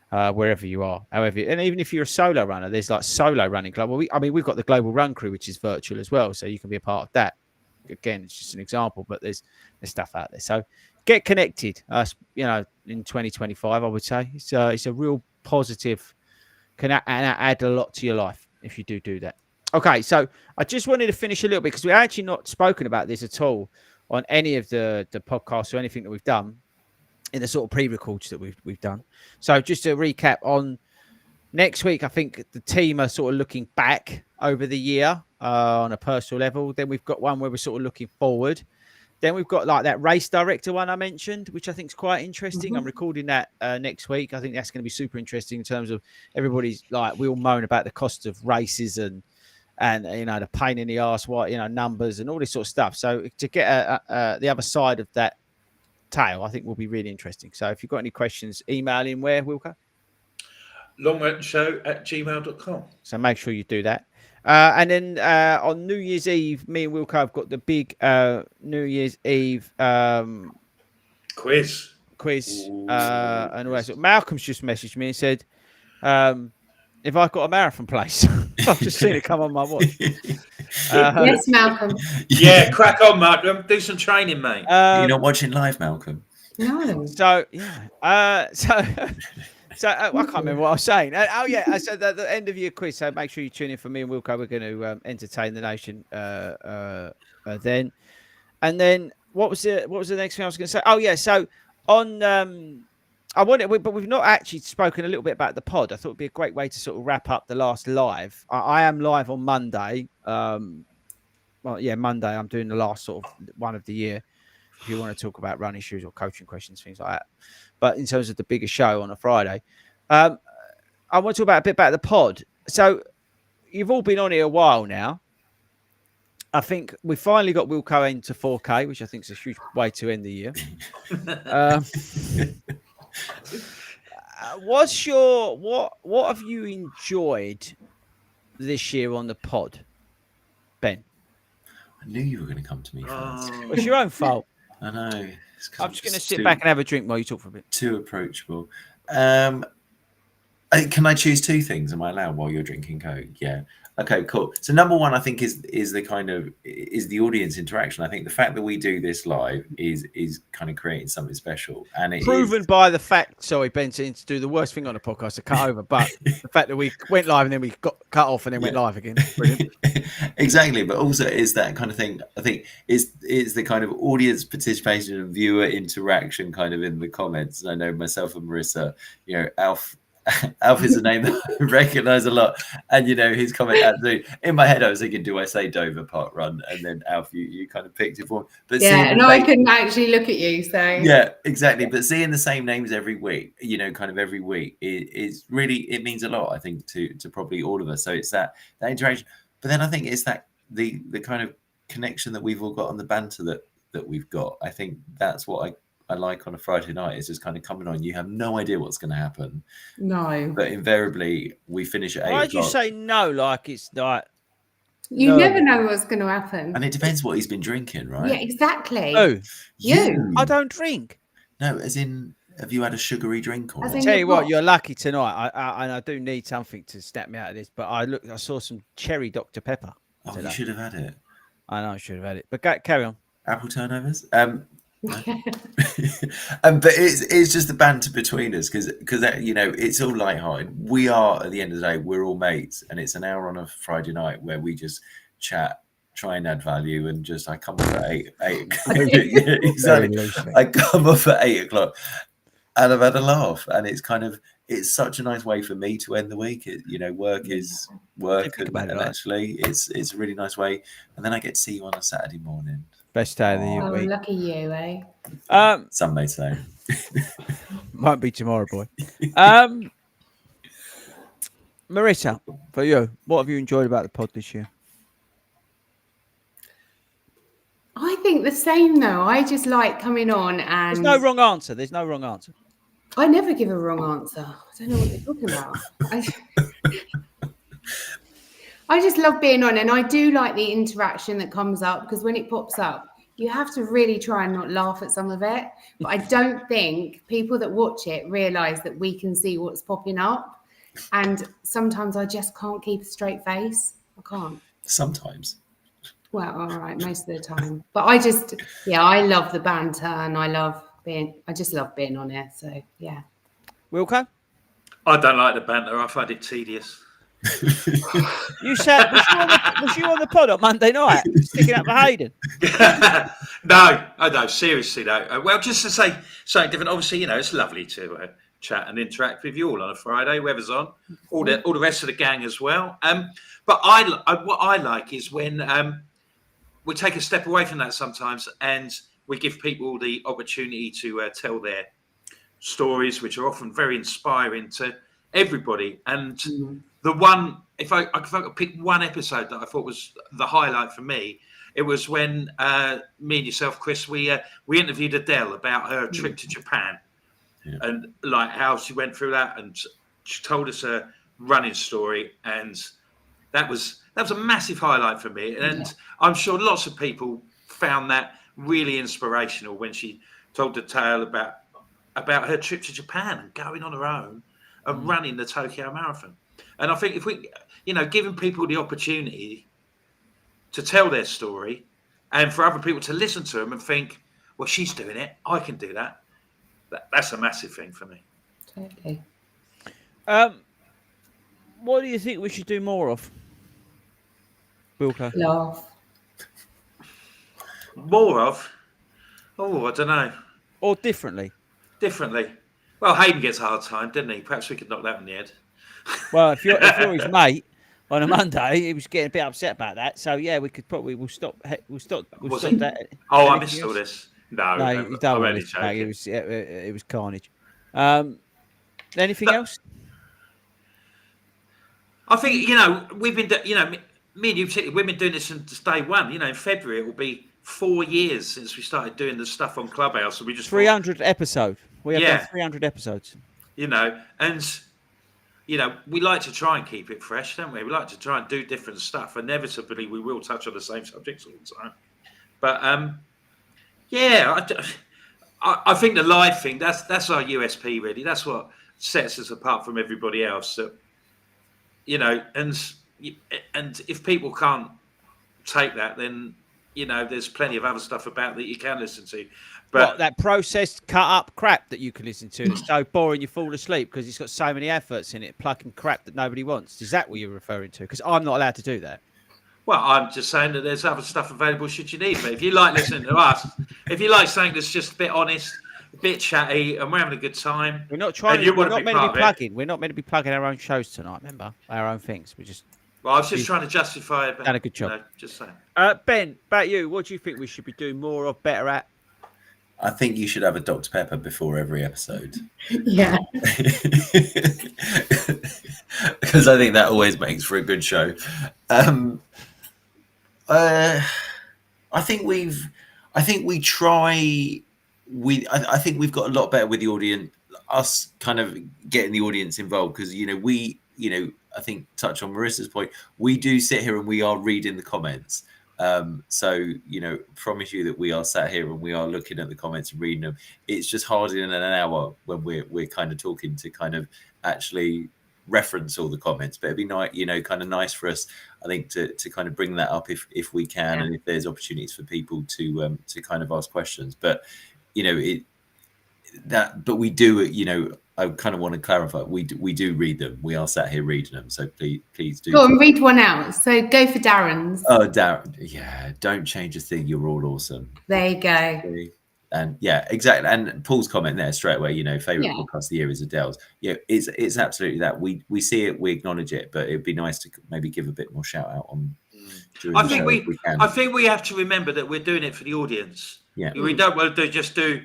S1: wherever you are. However, and even if you're a solo runner, there's like solo running club. Well, we've got the Global Run Crew, which is virtual as well, so you can be a part of that. Again, it's just an example, but there's stuff out there. So get connected. In 2025, I would say it's a real positive. Can add a lot to your life if you do that. Okay, so I just wanted to finish a little bit because we've actually not spoken about this at all on any of the podcasts or anything that we've done in the sort of pre-records that we've done. So just to recap on next week, I think the team are sort of looking back over the year on a personal level. Then we've got one where we're sort of looking forward. Then we've got like that race director one I mentioned, which I think is quite interesting. I'm recording that next week. I think that's going to be super interesting in terms of everybody's like, we all moan about the cost of races and the pain in the arse, numbers and all this sort of stuff. So to get the other side of that tale, I think will be really interesting. So if you've got any questions, email in where, Wilco?
S4: longrantonshow@gmail.com.
S1: So make sure you do that. And then on New Year's Eve, me and Wilco have got the big New Year's Eve
S4: quiz.
S1: And all that. Malcolm's just messaged me and said, if I've got a marathon place, I've just seen it come on my watch.
S3: Yes, Malcolm.
S4: Yeah, crack on, Malcolm. Do some training, mate.
S2: You're not watching live, Malcolm?
S3: No.
S1: So, yeah. So I can't remember what I was saying. I said at the end of your quiz. So make sure you tune in for me and Wilco. We're going to entertain the nation then. And then what was the next thing I was going to say? Oh yeah. So on but we've not actually spoken a little bit about the pod. I thought it'd be a great way to sort of wrap up the last live. I am live on Monday. Monday. I'm doing the last sort of one of the year. If you want to talk about run issues or coaching questions, things like that. But in terms of the bigger show on a Friday, I want to talk a bit about the pod. So you've all been on here a while now. I think we finally got Wilco into 4K, which I think is a huge way to end the year. What have you enjoyed this year on the pod, Ben?
S2: I knew you were going to come to me first.
S1: It's your own fault.
S2: I know.
S1: I'm just going to sit back and have a drink while you talk for a bit.
S2: Too approachable. Can I choose two things? Am I allowed while you're drinking Coke? Yeah. Okay, cool. So number one, I think is the audience interaction. I think the fact that we do this live is kind of creating something special, and it
S1: proven by the fact. Sorry, Ben, to do the worst thing on a podcast to cut over, but the fact that we went live and then we got cut off and then went live again. Brilliant.
S2: Exactly, but also is that kind of thing. I think is the kind of audience participation and viewer interaction kind of in the comments. And I know myself and Marissa, Alf is a name that I recognise a lot, and his comment absolutely. In my head, I was thinking, do I say Dover Park Run? And then Alf, you kind of picked it for me. But
S3: I couldn't actually look at you. So
S2: yeah, exactly. But seeing the same names every week, kind of every week, is really, it means a lot. I think to probably all of us. So it's that interaction. But then I think it's that the kind of connection that we've all got on the banter that we've got. I think that's what I like on a Friday night, is just kind of coming on. You have no idea what's going to happen.
S3: No.
S2: But invariably, we finish at 8 o'clock.
S1: Why'd you say no? Like it's like...
S3: You never know what's going to happen.
S2: And it depends what he's been drinking, right?
S3: Yeah, exactly.
S1: Oh,
S3: you.
S1: I don't drink.
S2: No, as in, have you had a sugary drink or not?
S1: Tell you what, you're lucky tonight. I do need something to snap me out of this. But I saw some cherry Dr. Pepper.
S2: Oh, you should have had it.
S1: I know I should have had it. But carry on.
S2: Apple turnovers? But it's just the banter between us because it's all lighthearted. We are, at the end of the day, we're all mates, and it's an hour on a Friday night where we just chat, try and add value, and I come off at 8 o'clock. Yeah, exactly. I come off at 8 o'clock and I've had a laugh, and it's such a nice way for me to end the week. Work is work, and actually it's a really nice way, and then I get to see you on a Saturday morning.
S1: Best day of the year.
S3: Oh, lucky you, eh?
S2: Some may say.
S1: Might be tomorrow, boy. Marissa, for you, what have you enjoyed about the pod this year?
S3: I think the same, though. I just like coming on and...
S1: There's no wrong answer.
S3: I never give a wrong answer. I don't know what you're talking about. I just love being on, and I do like the interaction that comes up, because when it pops up, you have to really try and not laugh at some of it. But I don't think people that watch it realise that we can see what's popping up. And sometimes I just can't keep a straight face. I can't.
S2: Sometimes.
S3: Well, all right, most of the time. But I love the banter, and I just love being on it. So, yeah.
S1: Wilco?
S4: I don't like the banter. I find it tedious.
S1: You said, was you on the pod on Monday night sticking up for Hayden?
S4: No, seriously though. Well, just to say something different. Obviously, it's lovely to chat and interact with you all on a Friday, whoever's on, all the rest of the gang as well. But what I like is when we take a step away from that sometimes, and we give people the opportunity to tell their stories, which are often very inspiring to everybody. And the one, if I could pick one episode that I thought was the highlight for me, it was when me and yourself, Chris, we interviewed Adele about her trip to Japan and like how she went through that, and she told us a running story, and that was a massive highlight for me. And I'm sure lots of people found that really inspirational when she told the tale about her trip to Japan and going on her own and running the Tokyo Marathon. And I think if we, giving people the opportunity to tell their story and for other people to listen to them and think, well, she's doing it, I can do that. That's a massive thing for me.
S3: Totally.
S1: What do you think we should do more of, Wilco?
S3: Laugh.
S4: More of? Oh, I don't know.
S1: Or differently?
S4: Differently. Well, Hayden gets a hard time, didn't he? Perhaps we could knock that on the head.
S1: Well, if you're his mate on a Monday, he was getting a bit upset about that. So yeah, we could probably we'll stop that.
S4: Oh, I missed all this. No,
S1: you don't
S4: I'm
S1: want
S4: only
S1: to.
S4: joking.
S1: It was carnage. Anything else?
S4: I think we've been me and you particularly, we've been doing this since day one. In February it will be 4 years since we started doing the stuff on Clubhouse. So we just
S1: 300 episode. We have done 300 episodes.
S4: And we like to try and keep it fresh, don't we? We like to try and do different stuff. Inevitably, we will touch on the same subjects all the time. But I think the live thing, that's our USP really. That's what sets us apart from everybody else. That and if people can't take that, then there's plenty of other stuff about that you can listen to. But
S1: that processed cut up crap that you can listen to that's so boring you fall asleep because it's got so many adverts in it, plucking crap that nobody wants. Is that what you're referring to? Because I'm not allowed to do that.
S4: Well, I'm just saying that there's other stuff available should you need. But if you like listening to us, if you like something that's just a bit honest, a bit chatty, and we're having a good time,
S1: we're not trying. We're not meant to be plugging. We're not meant to be plugging our own shows tonight. Remember, our own things. We just.
S4: Well, I was just trying to justify it.
S1: Done a good job.
S4: Just saying.
S1: Ben, about you, what do you think we should be doing more of, better at?
S2: I think you should have a Dr. Pepper before every episode.
S3: Yeah.
S2: Because I think that always makes for a good show. I think we think we've got a lot better with the audience, us kind of getting the audience involved, because I think touch on Marissa's point, we do sit here and we are reading the comments. So promise you that we are sat here and we are looking at the comments and reading them. It's just hard in an hour when we're kind of talking to kind of actually reference all the comments, but it'd be nice, kind of nice for us, I think, to kind of bring that up if we can, and if there's opportunities for people to kind of ask questions. But but we do, I kind of want to clarify, we do read them. We are sat here reading them, so please do.
S3: Go and read one out. So go for Darren's.
S2: Oh, Darren, yeah, don't change a thing. You're all awesome.
S3: There you go.
S2: And yeah, exactly. And Paul's comment there straight away, favorite podcast of the year is Adele's. Yeah, it's absolutely that. We see it, we acknowledge it, but it'd be nice to maybe give a bit more shout out on.
S4: I think we have to remember that we're doing it for the audience.
S2: Yeah,
S4: we don't want to just do.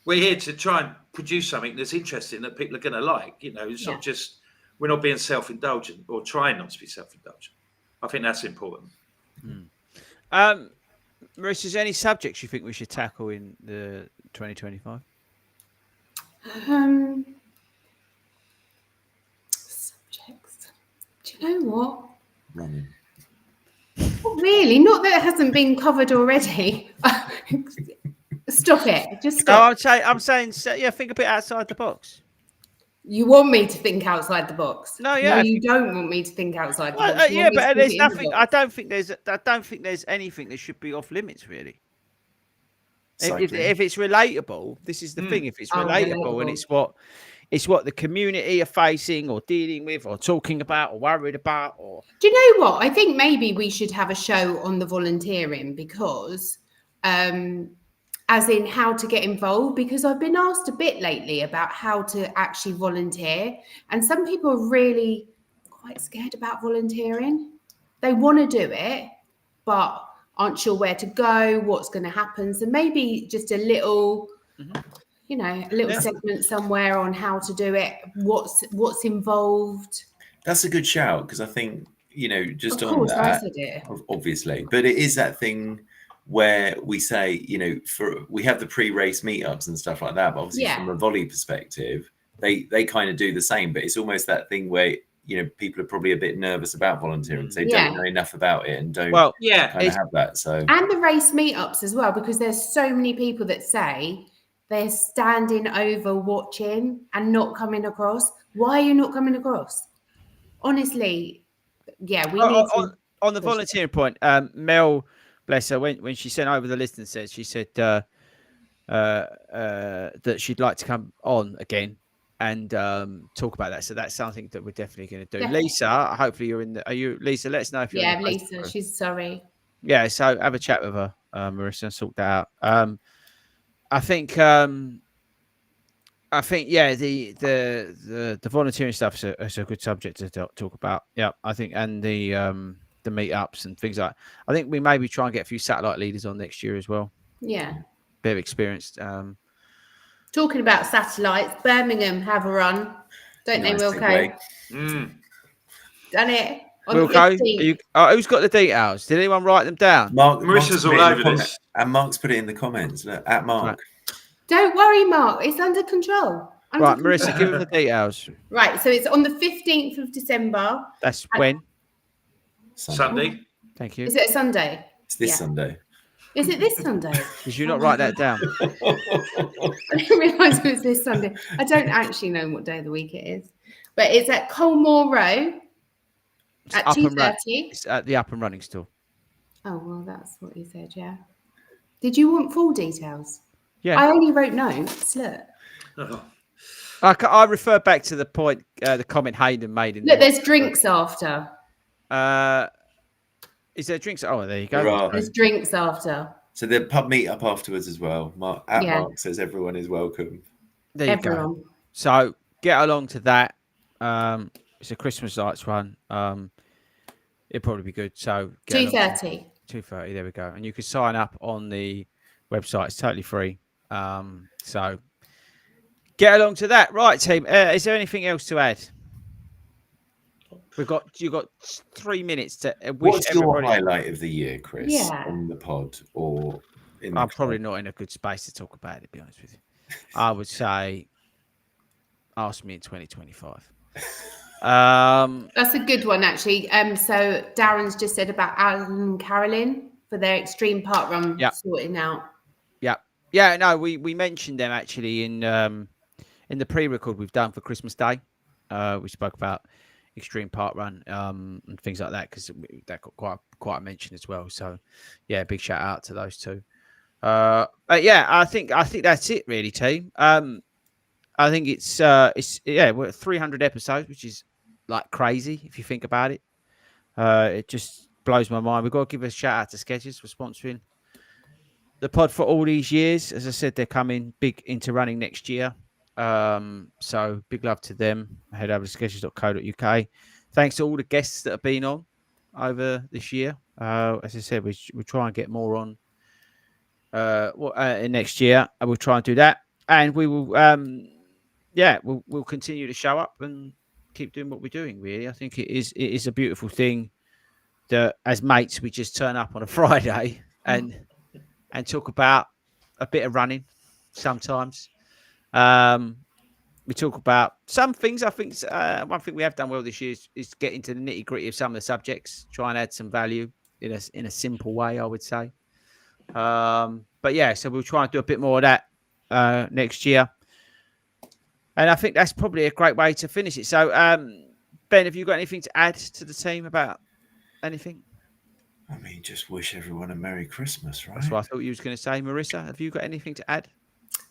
S4: We're here to try and produce something that's interesting that people are going to like. It's not just, we're not being self-indulgent or trying not to be self-indulgent. I think that's important.
S1: Marissa, is there any subjects you think we should tackle in the 2025?
S3: Subjects. Do you know what?
S2: Running.
S3: Not really. Not that it hasn't been covered already. Stop it. Just stop.
S1: No, I'm saying, think a bit outside the box.
S3: You want me to think outside the box?
S1: No, yeah.
S3: No, you don't want me to think outside the box.
S1: But there's nothing. I don't think there's anything that should be off limits, really. If it's relatable, this is the thing. If it's relatable and it's what the community are facing or dealing with or talking about or worried about, or
S3: do you know what? I think maybe we should have a show on the volunteering because. As in how to get involved, because I've been asked a bit lately about how to actually volunteer. And some people are really quite scared about volunteering. They want to do it, but aren't sure where to go, what's going to happen. So maybe just a little, you know, a little segment somewhere on how to do it, what's involved.
S2: That's a good shout, because I think, you know, just
S3: Of
S2: on
S3: course, I
S2: that,
S3: said it.
S2: obviously, but it is that thing where we say, you know, we have the pre-race meetups and stuff like that, but obviously from a volley perspective, they kind of do the same, but it's almost that thing where, you know, people are probably a bit nervous about volunteering, so they don't know enough about it and don't kind of have that. So,
S3: and the race meetups as well, because there's so many people that say they're standing over watching and not coming across. Why are you not coming across? Honestly, yeah, we need to.
S1: On the volunteering point, Mel, bless her, when she sent over the list and said, she said that she'd like to come on again and talk about that. So that's something that we're definitely going to do.
S3: Definitely.
S1: Lisa, hopefully you're in. Are you, Lisa? Let us know if you're.
S3: Yeah, Lisa, she's sorry.
S1: Yeah, so have a chat with her, Marissa, and sort that out. I think, yeah, the volunteering stuff is a good subject to talk about. Yeah, I think, and the meetups and things like that. I think we maybe try and get a few satellite leaders on next year as well.
S3: Yeah.
S1: Bit of experience.
S3: Talking about satellites, Birmingham have a run, don't they, Wilco? Done it.
S1: Wilco, who's got the details? Did anyone write them down?
S4: Marissa's all over this.
S2: And Mark's put it in the comments. Look, at Mark.
S1: Right.
S3: Don't worry, Mark. It's under control.
S1: Right, Marissa, give them the details.
S3: Right, so it's on the 15th of December.
S1: That's when?
S4: Sunday.
S1: Thank you.
S3: Is it a Sunday?
S2: It's this Sunday.
S3: Is it this Sunday?
S1: Did you not write that down?
S3: I didn't realise it was this Sunday. I don't actually know what day of the week it is. But it's at Colmore Row at 2:30.
S1: It's at the Up and Running store.
S3: Oh, well, that's what you said, yeah. Did you want full details?
S1: Yeah.
S3: I only wrote notes. Look.
S4: Oh.
S1: I refer back to the point, the comment Hayden made.
S3: Look, there's drinks after.
S1: Is there drinks? Oh, there you go.
S3: There's drinks after.
S2: So the pub meet up afterwards as well. Mark says everyone is welcome.
S1: There you go. So get along to that. It's a Christmas lights run. It'll probably be good. So
S3: 2:30.
S1: 2:30. There we go. And you can sign up on the website. It's totally free. So get along to that. Right, team. Is there anything else to add? You've got 3 minutes to wish.
S2: What's your highlight of the year, Chris? On the pod or in the
S1: I'm probably not in a good space to talk about it, to be honest with you. I would say ask me in 2025.
S3: That's a good one, actually. So Darren's just said about Alan and Carolyn for their extreme park run sorting out.
S1: Yeah. No, we mentioned them actually in the pre-record we've done for Christmas Day. We spoke about extreme park run and things like that because that got quite a mention as well. So yeah, big shout out to those two. But yeah, I think that's it really, team. I think it's we're at 300 episodes, which is like crazy if you think about it. It just blows my mind. We've got to give a shout out to Skechers for sponsoring the pod for all these years. As I said, they're coming big into running next year. So big love to them. Head over to skechers.co.uk. Thanks to all the guests that have been on over this year. As I said, we try and get more on next year. And we'll try and do that. And we will we'll continue to show up and keep doing what we're doing, really. I think it is a beautiful thing that as mates we just turn up on a Friday and talk about a bit of running sometimes. We talk about some things. I think one thing we have done well this year is get into the nitty gritty of some of the subjects, try and add some value in a simple way, I would say. But yeah, so we'll try and do a bit more of that next year. And I think that's probably a great way to finish it. So, Ben, have you got anything to add to the team about anything?
S2: I mean, just wish everyone a Merry Christmas, right?
S1: That's what I thought you was going to say. Marissa, have you got anything to add?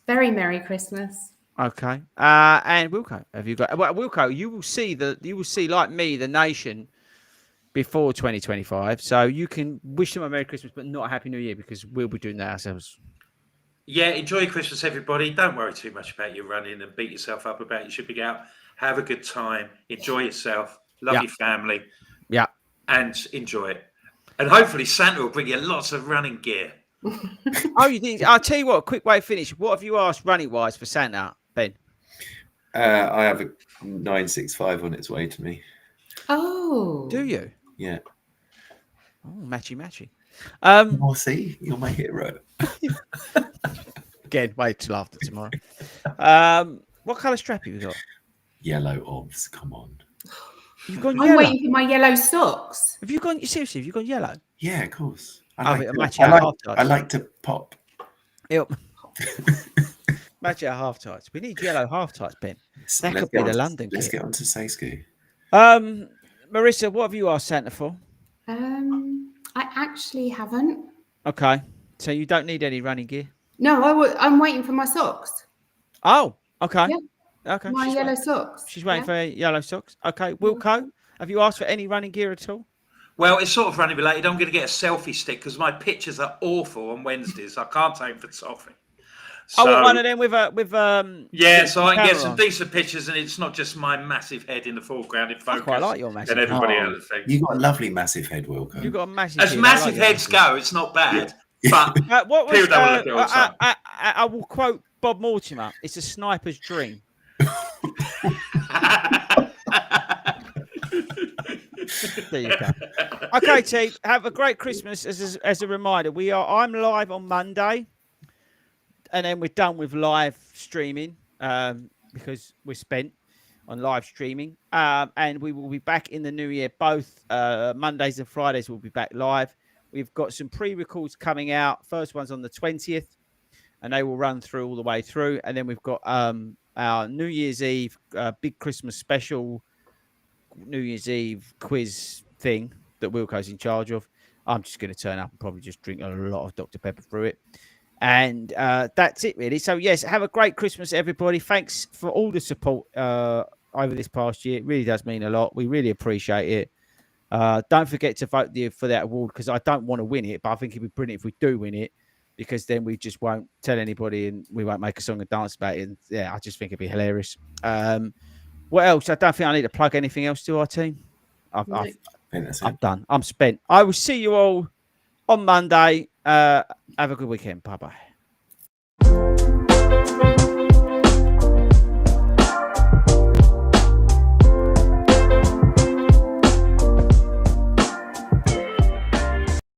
S3: Very Merry Christmas.
S1: Okay. And Wilco, have you got? Well, Wilco, you will see like me, the nation before 2025. So you can wish them a Merry Christmas, but not a Happy New Year because we'll be doing that ourselves.
S4: Yeah, enjoy Christmas, everybody. Don't worry too much about your running and beat yourself up about you should be out. Have a good time. Enjoy yourself. Love your family.
S1: Yeah.
S4: And enjoy it. And hopefully Santa will bring you lots of running gear.
S1: Oh, you think? I'll tell you what. Quick way to finish. What have you asked running wise for Santa, Ben?
S2: I have a 965 on its way to me.
S3: Oh.
S1: Do you?
S2: Yeah.
S1: Oh, matchy.
S2: Oh, see, you're my hero.
S1: Again, wait till after tomorrow. What colour strap have you got?
S2: Yellow obs, come on.
S1: You've gone
S3: I'm
S1: yellow.
S3: waiting for my yellow socks.
S1: Have you gone seriously? Have you gone yellow?
S2: Yeah, of course.
S1: I
S2: like to pop.
S1: Yep. Match our half tights. We need yellow half tights, Ben. That
S2: Let's
S1: could be the London
S2: Let's
S1: kit.
S2: get on to Seisku.
S1: Marissa, what have you asked Santa for?
S3: I actually haven't.
S1: Okay, so you don't need any running gear.
S3: No, I'm waiting for my socks.
S1: Oh, okay.
S3: Yeah.
S1: Okay.
S3: My yellow socks.
S1: She's waiting for yellow socks. Okay, Wilco, have you asked for any running gear at all?
S4: Well, it's sort of running related. I'm going to get a selfie stick because my pictures are awful on Wednesdays. I can't take photography.
S1: I want
S4: So,
S1: one of them with
S4: yeah, so I can get some
S1: on.
S4: decent pictures, and it's not just my massive head in the foreground in
S1: I
S4: focus.
S1: quite like your massive
S4: and
S1: head.
S4: everybody else.
S2: You've got a lovely massive head, Wilco.
S1: You've got a massive
S4: As
S1: head.
S4: massive
S1: I like
S4: heads go, it's not bad.
S2: Yeah.
S4: But
S1: what was,
S4: people don't want to look at all the time.
S1: I will quote Bob Mortimer. It's a sniper's dream. There you go. Okay, team. Have a great Christmas. As a reminder, I'm live on Monday, and then we're done with live streaming because we're spent on live streaming. And we will be back in the new year. Both Mondays and Fridays will be back live. We've got some pre-records coming out. First one's on the 20th, and they will run through all the way through. And then we've got our New Year's Eve big Christmas special New Year's Eve quiz thing that Wilco's in charge of. I'm just going to turn up and probably just drink a lot of Dr. Pepper through it. And that's it, really. So, yes, have a great Christmas, everybody. Thanks for all the support over this past year. It really does mean a lot. We really appreciate it. Don't forget to vote for that award because I don't want to win it, but I think it'd be brilliant if we do win it because then we just won't tell anybody and we won't make a song and dance about it. And, yeah, I just think it'd be hilarious. What else? I don't think I need to plug anything else to our team. I've done. I'm spent. I will see you all on Monday. Have a good weekend. Bye-bye.